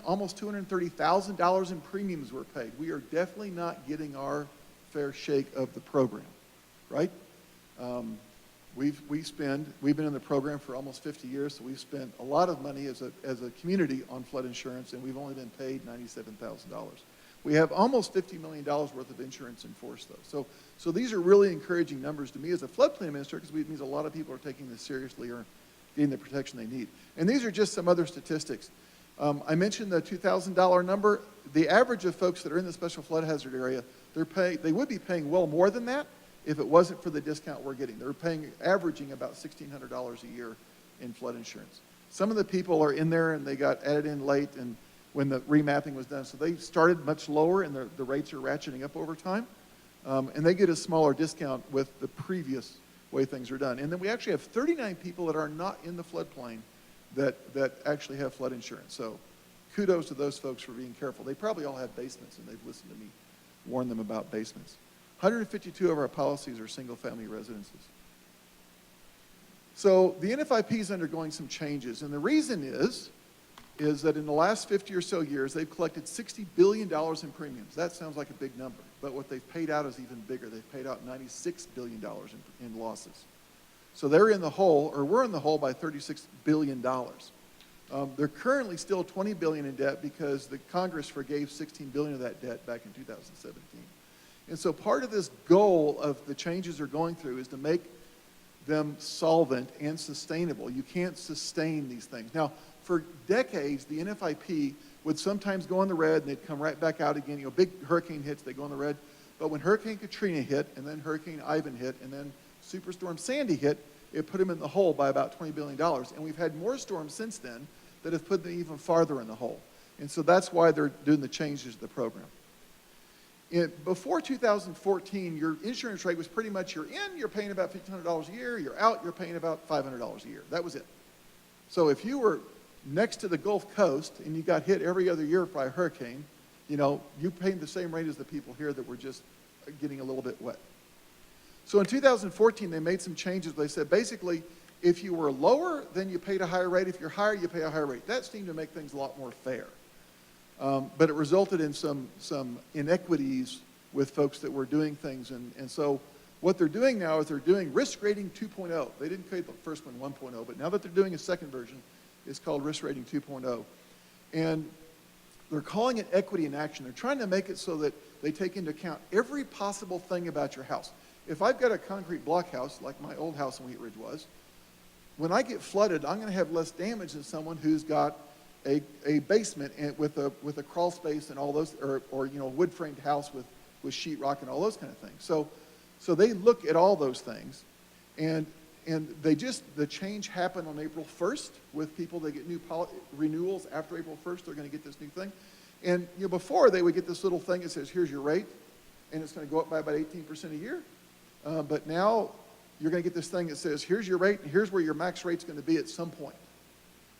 Almost $230,000 in premiums were paid. We are definitely not getting our fair shake of the program, right? We've been in the program for almost 50 years, so we've spent a lot of money as a community on flood insurance, and we've only been paid $97,000. We have almost $50 million worth of insurance in force, though. So these are really encouraging numbers to me as a floodplain administrator, because it means a lot of people are taking this seriously or getting the protection they need. And these are just some other statistics. I mentioned the $2,000 number. The average of folks that are in the special flood hazard area, they would be paying well more than that if it wasn't for the discount we're getting. They're averaging about $1,600 a year in flood insurance. Some of the people are in there and they got added in late and when the remapping was done. So they started much lower and the rates are ratcheting up over time. And they get a smaller discount with the previous way things are done. And then we actually have 39 people that are not in the floodplain that actually have flood insurance. So kudos to those folks for being careful. They probably all have basements and they've listened to me warn them about basements. 152 of our policies are single-family residences. So the NFIP is undergoing some changes, and the reason is that in the last 50 or so years, they've collected $60 billion in premiums. That sounds like a big number, but what they've paid out is even bigger. They've paid out $96 billion in losses. So they're in the hole, or we're in the hole by $36 billion. They're currently still $20 billion in debt because the Congress forgave $16 billion of that debt back in 2017. And so part of this goal of the changes they're going through is to make them solvent and sustainable. You can't sustain these things. Now, for decades, the NFIP would sometimes go in the red and they'd come right back out again. You know, big hurricane hits, they go in the red. But when Hurricane Katrina hit, and then Hurricane Ivan hit, and then Superstorm Sandy hit, it put them in the hole by about $20 billion. And we've had more storms since then that have put them even farther in the hole. And so that's why they're doing the changes to the program. Before 2014, your insurance rate was pretty much you're in, you're paying about $1,500 a year, you're out, you're paying about $500 a year. That was it. So if you were next to the Gulf Coast and you got hit every other year by a hurricane, you know, you paid the same rate as the people here that were just getting a little bit wet. So in 2014, they made some changes. They said basically, if you were lower, then you paid a higher rate. If you're higher, you pay a higher rate. That seemed to make things a lot more fair. But it resulted in some inequities with folks that were doing things. And so what they're doing now is they're doing risk rating 2.0. They didn't create the first one 1.0, but now that they're doing a second version, it's called risk rating 2.0. And they're calling it equity in action. They're trying to make it so that they take into account every possible thing about your house. If I've got a concrete block house, like my old house in Wheat Ridge was, when I get flooded, I'm going to have less damage than someone who's got a basement and with a crawl space and all those, or you know, wood framed house with sheetrock and all those kind of things. So they look at all those things, and the change happened on April 1st with people that get new renewals after April 1st. They're going to get this new thing, and you know, before they would get this little thing that says here's your rate, and it's going to go up by about 18% a year, but now you're going to get this thing that says here's your rate and here's where your max rate's going to be at some point.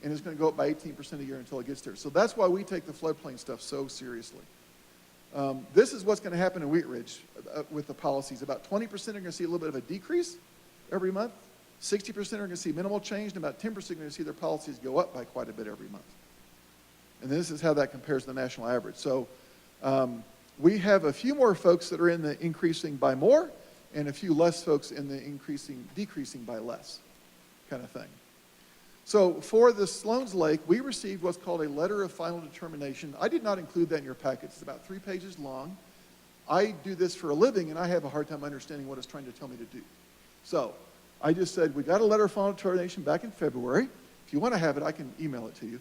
And it's going to go up by 18% a year until it gets there. So that's why we take the floodplain stuff so seriously. This is what's going to happen in Wheat Ridge with the policies. About 20% are going to see a little bit of a decrease every month. 60% are going to see minimal change, and about 10% are going to see their policies go up by quite a bit every month. And this is how that compares to the national average. So we have a few more folks that are in the increasing by more, and a few less folks in the decreasing by less. kind of thing. So for the Sloan's Lake, we received what's called a letter of final determination. I did not include that in your packet. It's about 3 pages long. I do this for a living, and I have a hard time understanding what it's trying to tell me to do. So I just said, we got a letter of final determination back in February. If you want to have it, I can email it to you.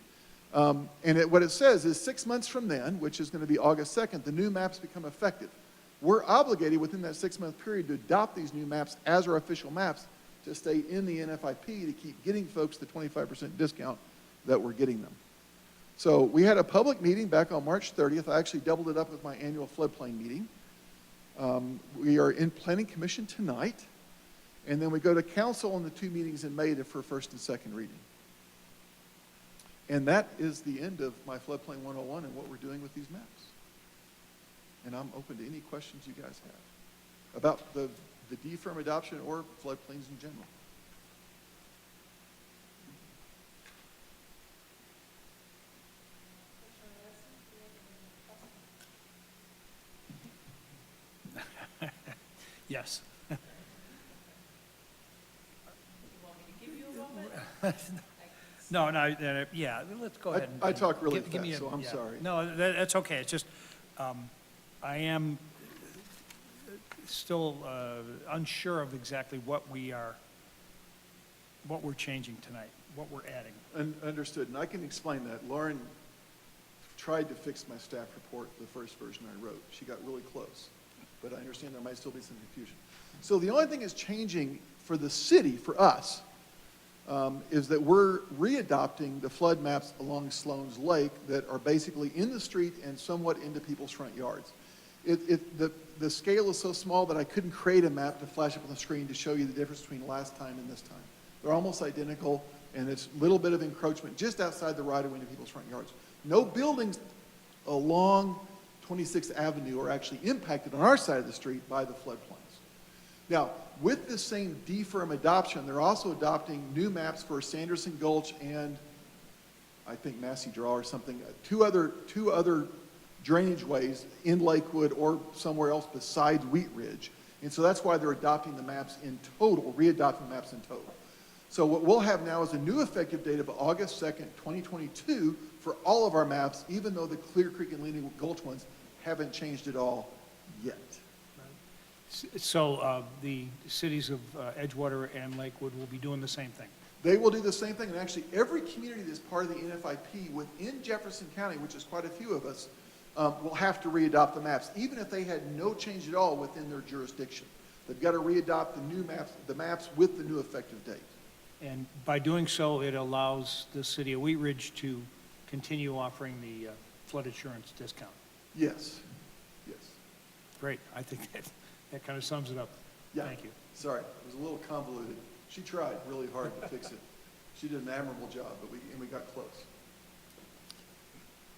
What it says is 6 months from then, which is going to be August 2nd, the new maps become effective. We're obligated within that 6-month period to adopt these new maps as our official maps to stay in the NFIP to keep getting folks the 25% discount that we're getting them. So we had a public meeting back on March 30th. I actually doubled it up with my annual floodplain meeting. We are in Planning Commission tonight, and then we go to council on the 2 meetings in May for first and second reading. And that is the end of my Floodplain 101 and what we're doing with these maps. And I'm open to any questions you guys have about the DFIRM adoption or floodplains in general. Yes. No, yeah, let's go ahead. I talk really give me fast, so I'm sorry. No, that's okay. It's just, I am still unsure of exactly what we're changing tonight, what we're adding. Understood, and I can explain that. Lauren tried to fix my staff report, the first version I wrote. She got really close, but I understand there might still be some confusion. So the only thing that's changing for the city, for us, is that we're readopting the flood maps along Sloan's Lake that are basically in the street and somewhat into people's front yards. The scale is so small that I couldn't create a map to flash up on the screen to show you the difference between last time and this time. They're almost identical, and it's a little bit of encroachment just outside the right-of-way into people's front yards. No buildings along 26th Avenue are actually impacted on our side of the street by the floodplains. Now, with this same DFIRM adoption, they're also adopting new maps for Sanderson Gulch and I think Massey Draw or something, two other drainage ways in Lakewood or somewhere else besides Wheat Ridge. And so that's why they're adopting the maps in total, readopting the maps in total. So what we'll have now is a new effective date of August 2nd, 2022 for all of our maps, even though the Clear Creek and Leaning Gulch ones haven't changed at all yet. So the cities of Edgewater and Lakewood will be doing the same thing. They will do the same thing, and actually every community that's part of the NFIP within Jefferson County, which is quite a few of us, will have to readopt the maps, even if they had no change at all within their jurisdiction. They've got to readopt the maps with the new effective date. And by doing so, it allows the city of Wheat Ridge to continue offering the flood insurance discount. Yes, yes. Great, I think that kind of sums it up. Yeah. Thank you. Sorry, it was a little convoluted. She tried really hard to fix it. She did an admirable job, but we got close.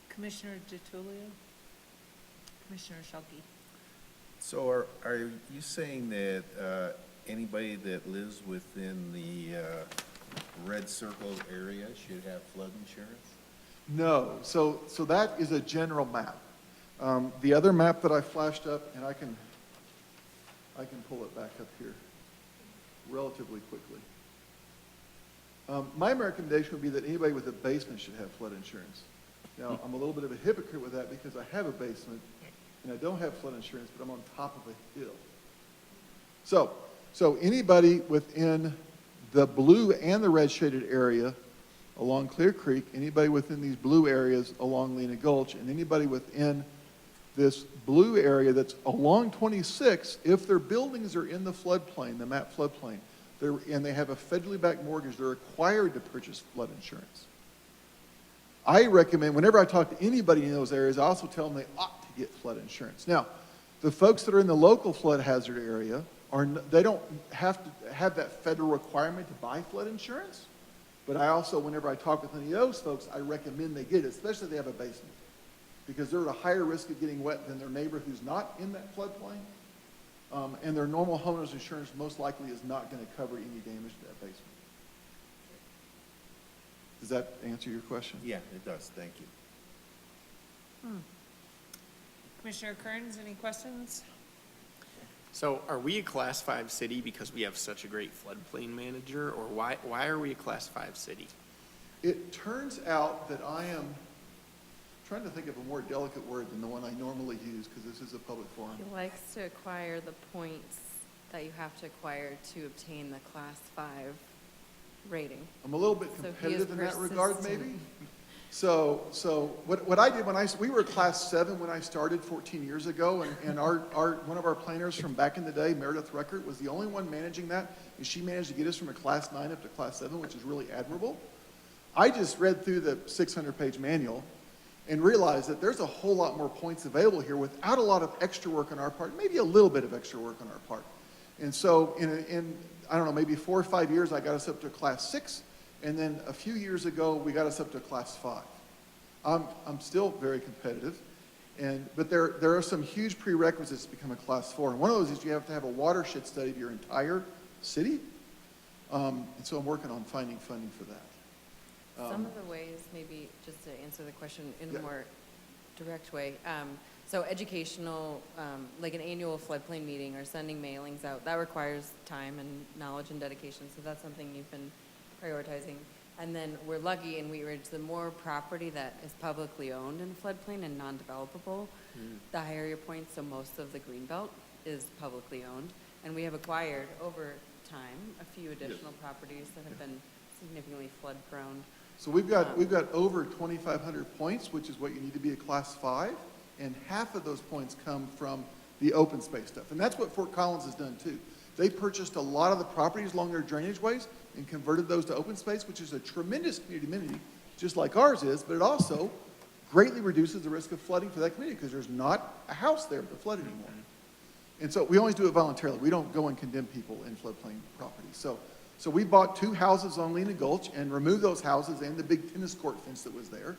Commissioner DeTullio? Commissioner Schuelke? So are you saying that anybody that lives within the red circle area should have flood insurance? No, so that is a general map. The other map that I flashed up, and I can pull it back up here relatively quickly. My recommendation would be that anybody with a basement should have flood insurance. Now, I'm a little bit of a hypocrite with that because I have a basement and I don't have flood insurance, but I'm on top of a hill. So anybody within the blue and the red shaded area along Clear Creek, anybody within these blue areas along Lena Gulch, and anybody within this blue area that's along 26, if their buildings are in the floodplain, the map floodplain, and they have a federally backed mortgage, they're required to purchase flood insurance. I recommend, whenever I talk to anybody in those areas, I also tell them they ought to get flood insurance. Now, the folks that are in the local flood hazard area, they don't have to have that federal requirement to buy flood insurance, but I also, whenever I talk with any of those folks, I recommend they get it, especially if they have a basement, because they're at a higher risk of getting wet than their neighbor who's not in that floodplain, and their normal homeowner's insurance most likely is not going to cover any damage to that basement. Does that answer your question? Yeah, it does. Thank you. Commissioner Kearns, any questions? So are we a Class 5 city because we have such a great floodplain manager, or why are we a Class 5 city? It turns out that I am trying to think of a more delicate word than the one I normally use, because this is a public forum. He likes to acquire the points that you have to acquire to obtain the Class 5 rating. I'm a little bit So he is competitive in that regard, persistent. maybe. So what I did we were Class 7 when I started 14 years ago, and one of our planners from back in the day, Meredith Record, was the only one managing that, and she managed to get us from a Class 9 up to Class 7, which is really admirable. I just read through the 600-page manual and realized that there's a whole lot more points available here without a lot of extra work on our part, maybe a little bit of extra work on our part. And so in I don't know, maybe 4 or 5 years, I got us up to Class 6, and then a few years ago, we got us up to Class 5. I'm still very competitive, but there are some huge prerequisites to become a Class 4, and one of those is you have to have a watershed study of your entire city, and so I'm working on finding funding for that. Some of the ways, maybe just to answer the question in Yeah. a more direct way, so educational, like an annual floodplain meeting or sending mailings out, that requires time and knowledge and dedication, so that's something you've been prioritizing. And then we're lucky in Wheat Ridge, the more property that is publicly owned in floodplain and non-developable, the higher your points, so most of the greenbelt is publicly owned. And we have acquired over time a few additional properties that have been significantly flood prone. So we've got over 2,500 points, which is what you need to be a Class 5, and half of those points come from the open space stuff. And that's what Fort Collins has done too. They purchased a lot of the properties along their drainage ways and converted those to open space, which is a tremendous community amenity, just like ours is, but it also greatly reduces the risk of flooding for that community because there's not a house there to flood anymore. And so we always do it voluntarily. We don't go and condemn people in floodplain property. So we bought 2 houses on Lena Gulch and removed those houses and the big tennis court fence that was there.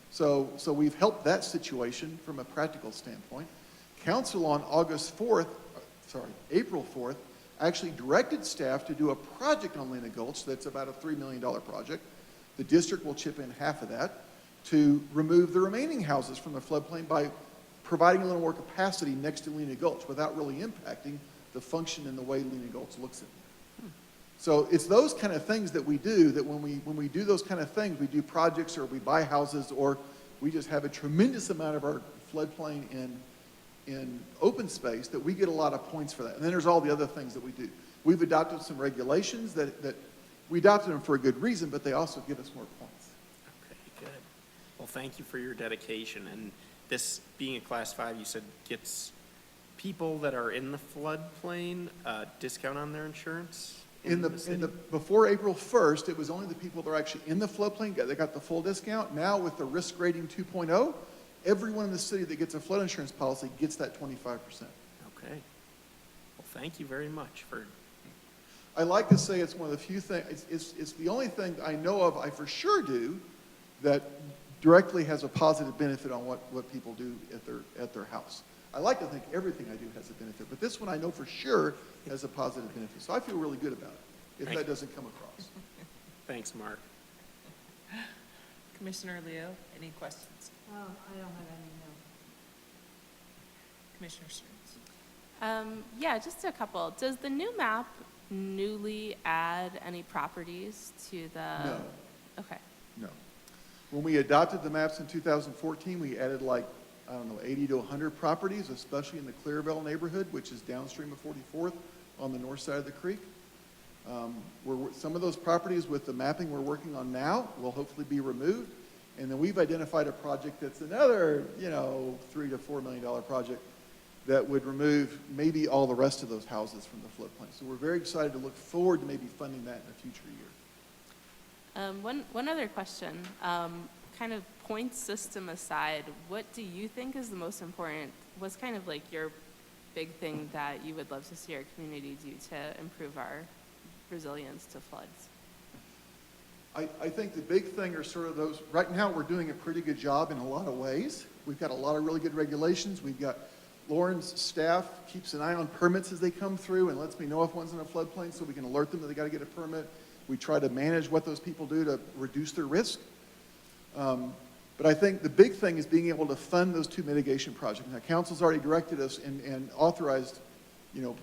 So we've helped that situation from a practical standpoint. Council on April 4th, actually directed staff to do a project on Lena Gulch that's about a $3 million project. The district will chip in half of that to remove the remaining houses from the floodplain by providing a little more capacity next to Lena Gulch without really impacting the function and the way Lena Gulch looks at it. So it's those kind of things that we do, that when we do those kind of things, we do projects or we buy houses or we just have a tremendous amount of our floodplain in open space that we get a lot of points for that. And then there's all the other things that we do. We've adopted some regulations that we adopted them for a good reason, but they also give us more points. Okay, good. Well, thank you for your dedication. And this being a Class 5, you said gets people that are in the floodplain a discount on their insurance? Before April 1st, it was only the people that are actually in the floodplain, they got the full discount. Now with the risk rating 2.0, everyone in the city that gets a flood insurance policy gets that 25%. Okay. Well, thank you very much for... I like to say it's one of the few things, it's the only thing I know of I for sure do that directly has a positive benefit on what people do at their house. I like to think everything I do has a benefit, but this one I know for sure has a positive benefit. So I feel really good about it, if that doesn't come across. Thanks, Mark. Commissioner Leo, any questions? I don't have any, no. Commissioner Stearns? Yeah, just a couple. Does the new map newly add any properties to the? No. Okay. No. When we adopted the maps in 2014, we added 80 to 100 properties, especially in the Clearville neighborhood, which is downstream of 44th on the north side of the creek. Some of those properties with the mapping we're working on now will hopefully be removed. And then we've identified a project that's another, $3 to $4 million project that would remove maybe all the rest of those houses from the floodplain. So we're very excited to look forward to maybe funding that in a future year. One other question, kind of point system aside, what do you think is the most important? What's kind of like your big thing that you would love to see our community do to improve our resilience to floods? I think the big thing are sort of those, right now we're doing a pretty good job in a lot of ways. We've got a lot of really good regulations. We've got Lauren's staff keeps an eye on permits as they come through and lets me know if one's in a floodplain so we can alert them that they got to get a permit. We try to manage what those people do to reduce their risk. But I think the big thing is being able to fund those 2 mitigation projects. Now, council's already directed us and authorized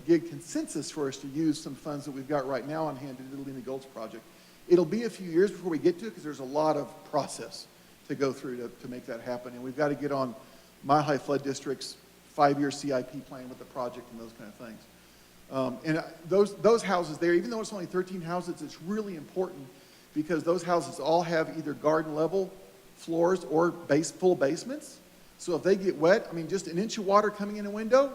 get consensus for us to use some funds that we've got right now on hand to do the Lena Gulch project. It'll be a few years before we get to it because there's a lot of process to go through to make that happen. And we've got to get on my high flood district's 5-year CIP plan with the project and those kind of things. And those houses there, even though it's only 13 houses, it's really important because those houses all have either garden level floors or full basements. So if they get wet, I mean, just an inch of water coming in a window,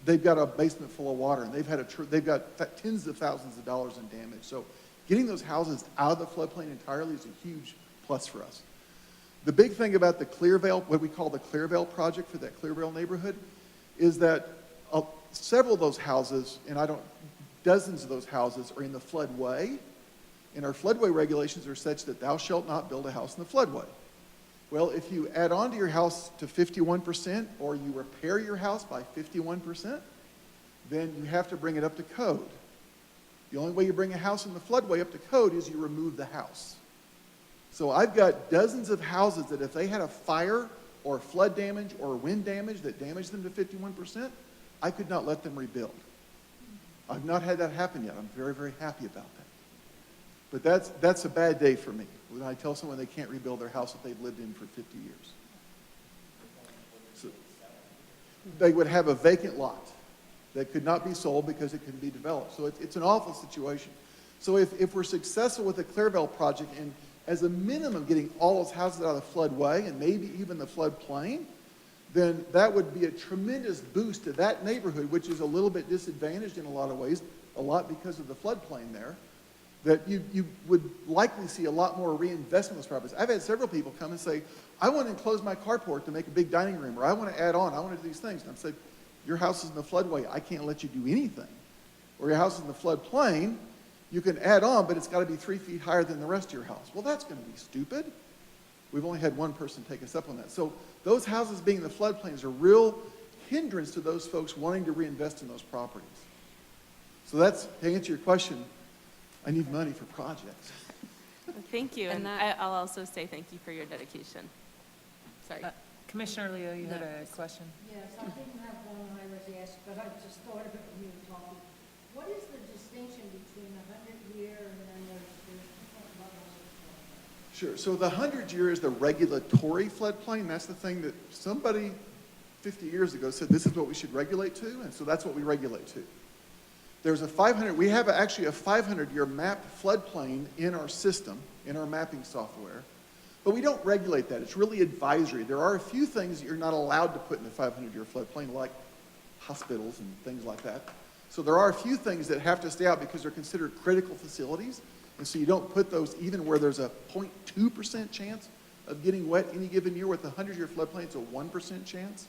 they've got a basement full of water, and they've got tens of thousands of dollars in damage. So getting those houses out of the floodplain entirely is a huge plus for us. The big thing about the Clearvale, what we call the Clearvale project for that Clearvale neighborhood, is that several of those houses, dozens of those houses are in the floodway, and our floodway regulations are such that thou shalt not build a house in the floodway. Well, if you add on to your house to 51% or you repair your house by 51%, then you have to bring it up to code. The only way you bring a house in the floodway up to code is you remove the house. So I've got dozens of houses that if they had a fire or flood damage or wind damage that damaged them to 51%, I could not let them rebuild. I've not had that happen yet. I'm very, very happy about that. But that's a bad day for me when I tell someone they can't rebuild their house that they've lived in for 50 years. So they would have a vacant lot that could not be sold because it couldn't be developed. So it's an awful situation. So if we're successful with the Clearvale project and as a minimum getting all those houses out of the floodway and maybe even the floodplain, then that would be a tremendous boost to that neighborhood, which is a little bit disadvantaged in a lot of ways, a lot because of the floodplain there, that you would likely see a lot more reinvestment in those properties. I've had several people come and say, I want to enclose my carport to make a big dining room, or I want to add on, I want to do these things. And I've said, your house is in the floodway, I can't let you do anything. Or your house is in the floodplain, you can add on, but it's got to be 3 feet higher than the rest of your house. Well, that's going to be stupid. We've only had one person take us up on that. So those houses being in the floodplain is a real hindrance to those folks wanting to reinvest in those properties. So that's, to answer your question, I need money for projects. Thank you, and And I'll also say thank you for your dedication. Sorry. Commissioner Leo, you had a question? Yes, I didn't have one when I was asked, but I just thought of it when you were talking. What is the distinction between the 100-year and then there's different levels of floodplain? Sure. So the 100-year is the regulatory floodplain. That's the thing that somebody 50 years ago said this is what we should regulate to, and so that's what we regulate to. There's a 500, we have actually a 500-year mapped floodplain in our system, in our mapping software, but we don't regulate that. It's really advisory. There are a few things that you're not allowed to put in the 500-year floodplain, like hospitals and things like that. So there are a few things that have to stay out because they're considered critical facilities, and so you don't put those even where there's a 0.2% chance of getting wet any given year. With the 100-year floodplain, it's a 1% chance.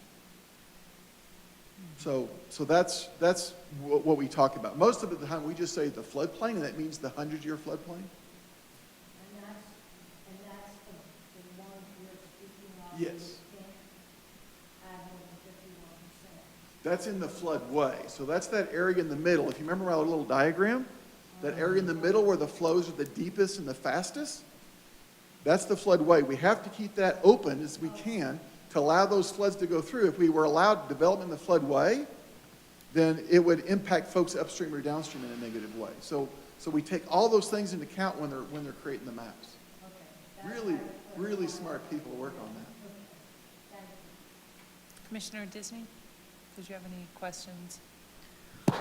So that's what we talk about. Most of the time, we just say the floodplain, and that means the 100-year floodplain. And that's the one you're speaking of? Yes. You can't add more than 51%. That's in the floodway. So that's that area in the middle. If you remember our little diagram, that area in the middle where the flows are the deepest and the fastest, that's the floodway. We have to keep that open as we can to allow those floods to go through. If we were allowed development in the floodway, then it would impact folks upstream or downstream in a negative way. So we take all those things into account when they're creating the maps. Okay. Really smart people work on that. Commissioner Disney, did you have any questions?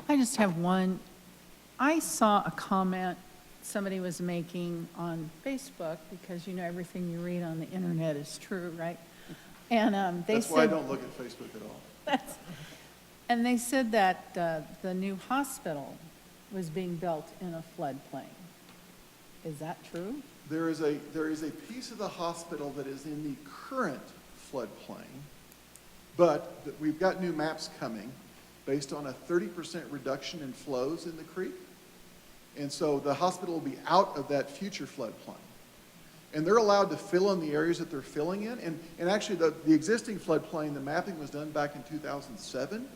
I just have one. I saw a comment somebody was making on Facebook, because you know everything you read on the internet is true, right? And they That's said, why I don't look at Facebook at all. and they said that the new hospital was being built in a floodplain. Is that true? There is a piece of the hospital that is in the current floodplain, but we've got new maps coming based on a 30% reduction in flows in the creek. And so the hospital will be out of that future floodplain. And they're allowed to fill in the areas that they're filling in. And actually, the existing floodplain, the mapping was done back in 2007,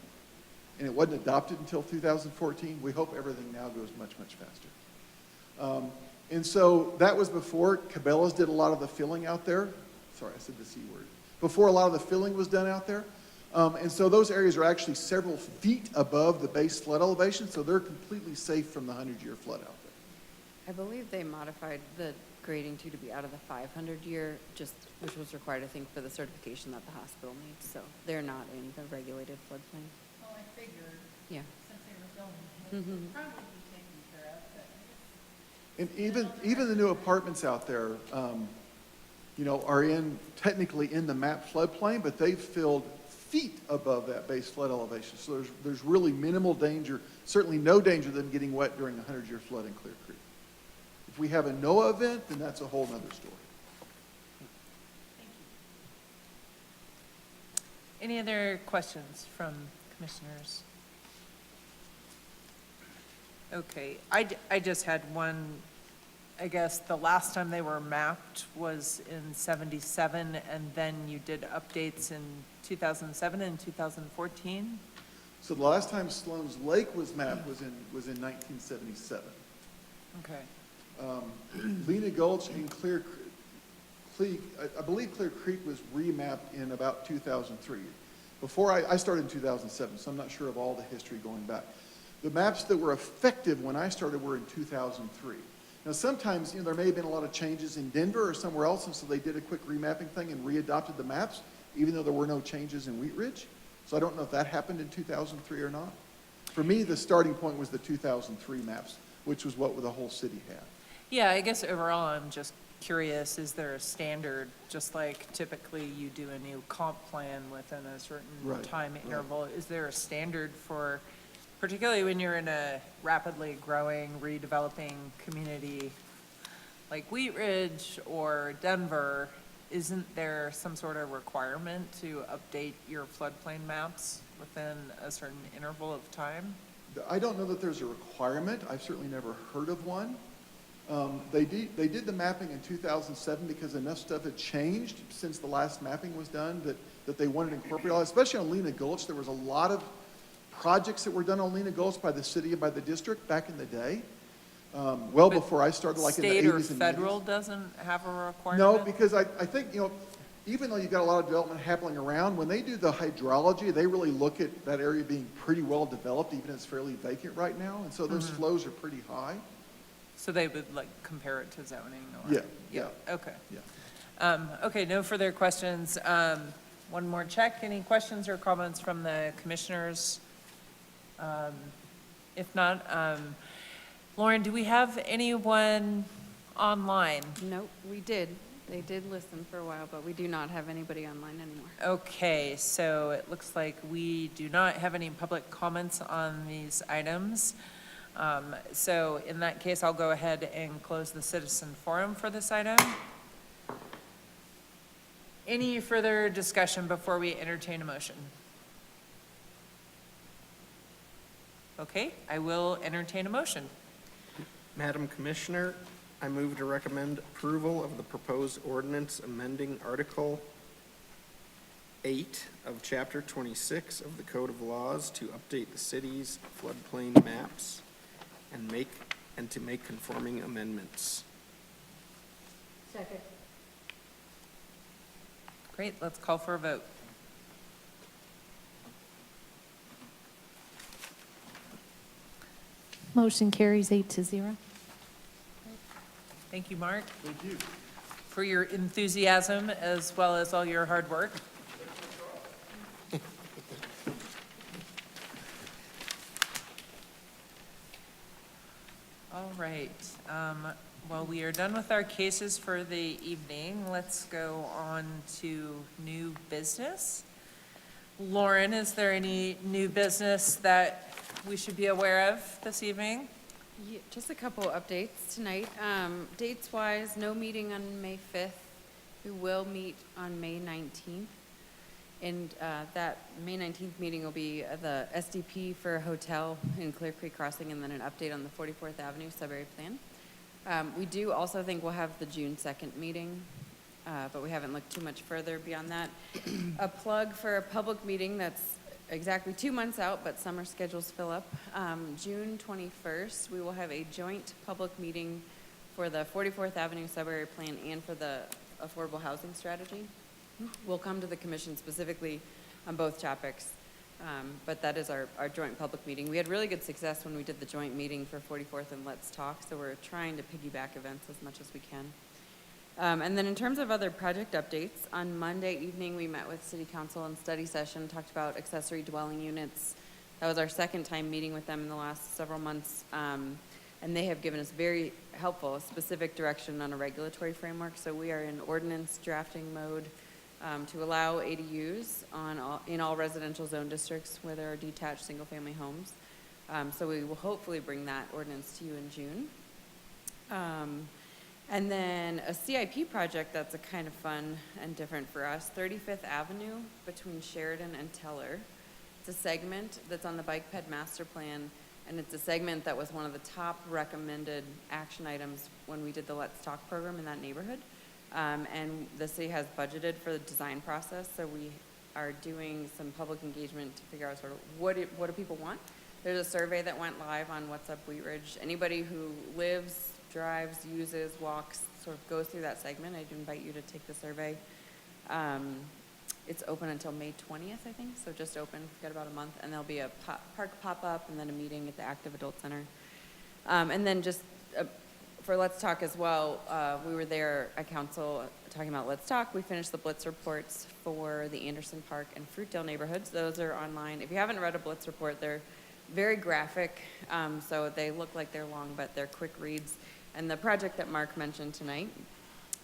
and it wasn't adopted until 2014. We hope everything now goes much, much faster. And so that was before Cabela's did a lot of the filling out there. Sorry, I said the C word. Before a lot of the filling was done out there. And so those areas are actually several feet above the base flood elevation, so they're completely safe from the 100-year flood out there. I believe they modified the grading too to be out of the 500-year, which was required, I think, for the certification that the hospital needs. So they're not in the regulated floodplain. Well, I figured, Yeah. since they were building, Mhm. it probably be taken care of, but And even the new apartments out there, are technically in the map floodplain, but they've filled feet above that base flood elevation. So there's really minimal danger, certainly no danger of them getting wet during a 100-year flood in Clear Creek. If we have a NOAA event, then that's a whole nother story. Any other questions from commissioners? Okay, I just had one. I guess the last time they were mapped was in '77, and then you did updates in 2007 and 2014? So the last time Sloan's Lake was mapped was in 1977. Okay. Lena Gulch and Clear Creek, I believe Clear Creek was remapped in about 2003. Before I started in 2007, so I'm not sure of all the history going back. The maps that were effective when I started were in 2003. Now, sometimes, there may have been a lot of changes in Denver or somewhere else, and so they did a quick remapping thing and readopted the maps, even though there were no changes in Wheat Ridge. So I don't know if that happened in 2003 or not. For me, the starting point was the 2003 maps, which was what the whole city had. Yeah, I guess overall, I'm just curious, is there a standard, just like typically you do a new comp plan within a certain Right, time right. interval? Is there a standard for, particularly when you're in a rapidly growing, redeveloping community like Wheat Ridge or Denver, isn't there some sort of requirement to update your floodplain maps within a certain interval of time? I don't know that there's a requirement. I've certainly never heard of one. They did the mapping in 2007 because enough stuff had changed since the last mapping was done that they wanted to incorporate all, especially on Lena Gulch. There was a lot of projects that were done on Lena Gulch by the city and by the district back in the day, well But before I started, like in the 80s State and or 90s. federal doesn't have a requirement? No, because I think, even though you've got a lot of development happening around, when they do the hydrology, they really look at that area being pretty well developed, even if it's fairly vacant right now, and so those flows are pretty high. So they would like compare it to zoning or? Yeah. Okay. Yeah. Okay, no further questions. One more check. Any questions or comments from the commissioners? If not, Lauren, do we have anyone online? Nope, we did. They did listen for a while, but we do not have anybody online anymore. Okay, so it looks like we do not have any public comments on these items. So in that case, I'll go ahead and close the citizen forum for this item. Any further discussion before we entertain a motion? Okay, I will entertain a motion. Madam Commissioner, I move to recommend approval of the proposed ordinance amending Article 8 of Chapter 26 of the Code of Laws to update the city's floodplain maps and to make conforming amendments. Second. Great, let's call for a vote. Motion carries 8-0. Thank you, Mark, Thank you. for your enthusiasm as well as all your hard work. All right, well, we are done with our cases for the evening. Let's go on to new business. Lauren, is there any new business that we should be aware of this evening? Yeah, just a couple updates tonight. Dates-wise, no meeting on May 5th. We will meet on May 19th. And that May 19th meeting will be the SDP for a hotel in Clear Creek Crossing, and then an update on the 44th Avenue Sudbury plan. We do also think we'll have the June 2nd meeting, but we haven't looked too much further beyond that. A plug for a public meeting that's exactly 2 months out, but summer schedules fill up. June 21st, we will have a joint public meeting for the 44th Avenue Sudbury plan and for the affordable housing strategy. We'll come to the commission specifically on both topics. But that is our joint public meeting. We had really good success when we did the joint meeting for 44th and Let's Talk, so we're trying to piggyback events as much as we can. And then in terms of other project updates, on Monday evening, we met with City Council in study session, talked about accessory dwelling units. That was our second time meeting with them in the last several months. And they have given us very helpful, specific direction on a regulatory framework. So we are in ordinance drafting mode to allow ADUs in all residential zone districts where there are detached single-family homes. So we will hopefully bring that ordinance to you in June. And then a CIP project that's a kind of fun and different for us, 35th Avenue between Sheridan and Teller. It's a segment that's on the Bike Ped Master Plan, and it's a segment that was one of the top recommended action items when we did the Let's Talk program in that neighborhood. And the city has budgeted for the design process, so we are doing some public engagement to figure out sort of what do people want. There's a survey that went live on What's Up Wheat Ridge. Anybody who lives, drives, uses, walks, sort of goes through that segment. I'd invite you to take the survey. It's open until May 20th, I think, so just open. We've got about a month, and there'll be a park pop-up and then a meeting at the Active Adult Center. And then just for Let's Talk as well, we were there at council talking about Let's Talk. We finished the Blitz reports for the Anderson Park and Fruitdale neighborhoods. Those are online. If you haven't read a Blitz report, they're very graphic, so they look like they're long, but they're quick reads. And the project that Mark mentioned tonight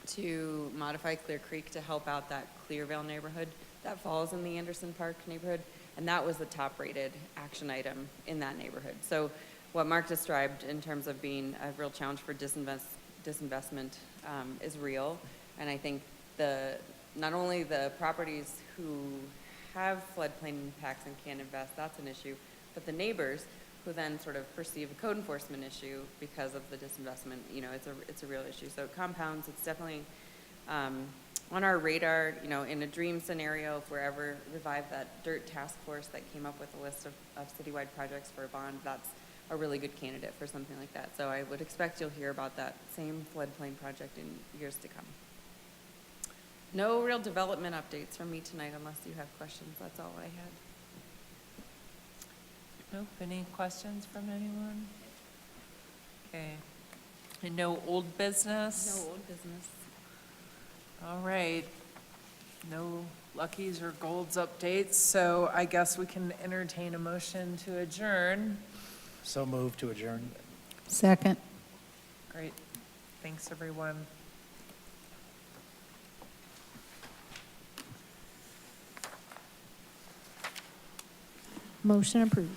to modify Clear Creek to help out that Clearvale neighborhood, that falls in the Anderson Park neighborhood, and that was the top-rated action item in that neighborhood. So what Mark described in terms of being a real challenge for disinvestment is real, and I think not only the properties who have floodplain impacts and can't invest, that's an issue, but the neighbors who then sort of perceive a code enforcement issue because of the disinvestment, it's a real issue. So it compounds, it's definitely on our radar, in a dream scenario, if we're ever revive that DIRT task force that came up with a list of citywide projects for a bond, that's a really good candidate for something like that. So I would expect you'll hear about that same floodplain project in years to come. No real development updates from me tonight unless you have questions. That's all I had. Nope, any questions from anyone? Okay. And no old business? No old business. All right. No Luckies or Golds updates, so I guess we can entertain a motion to adjourn. So moved to adjourn. Second. Great. Thanks, everyone. Motion approved.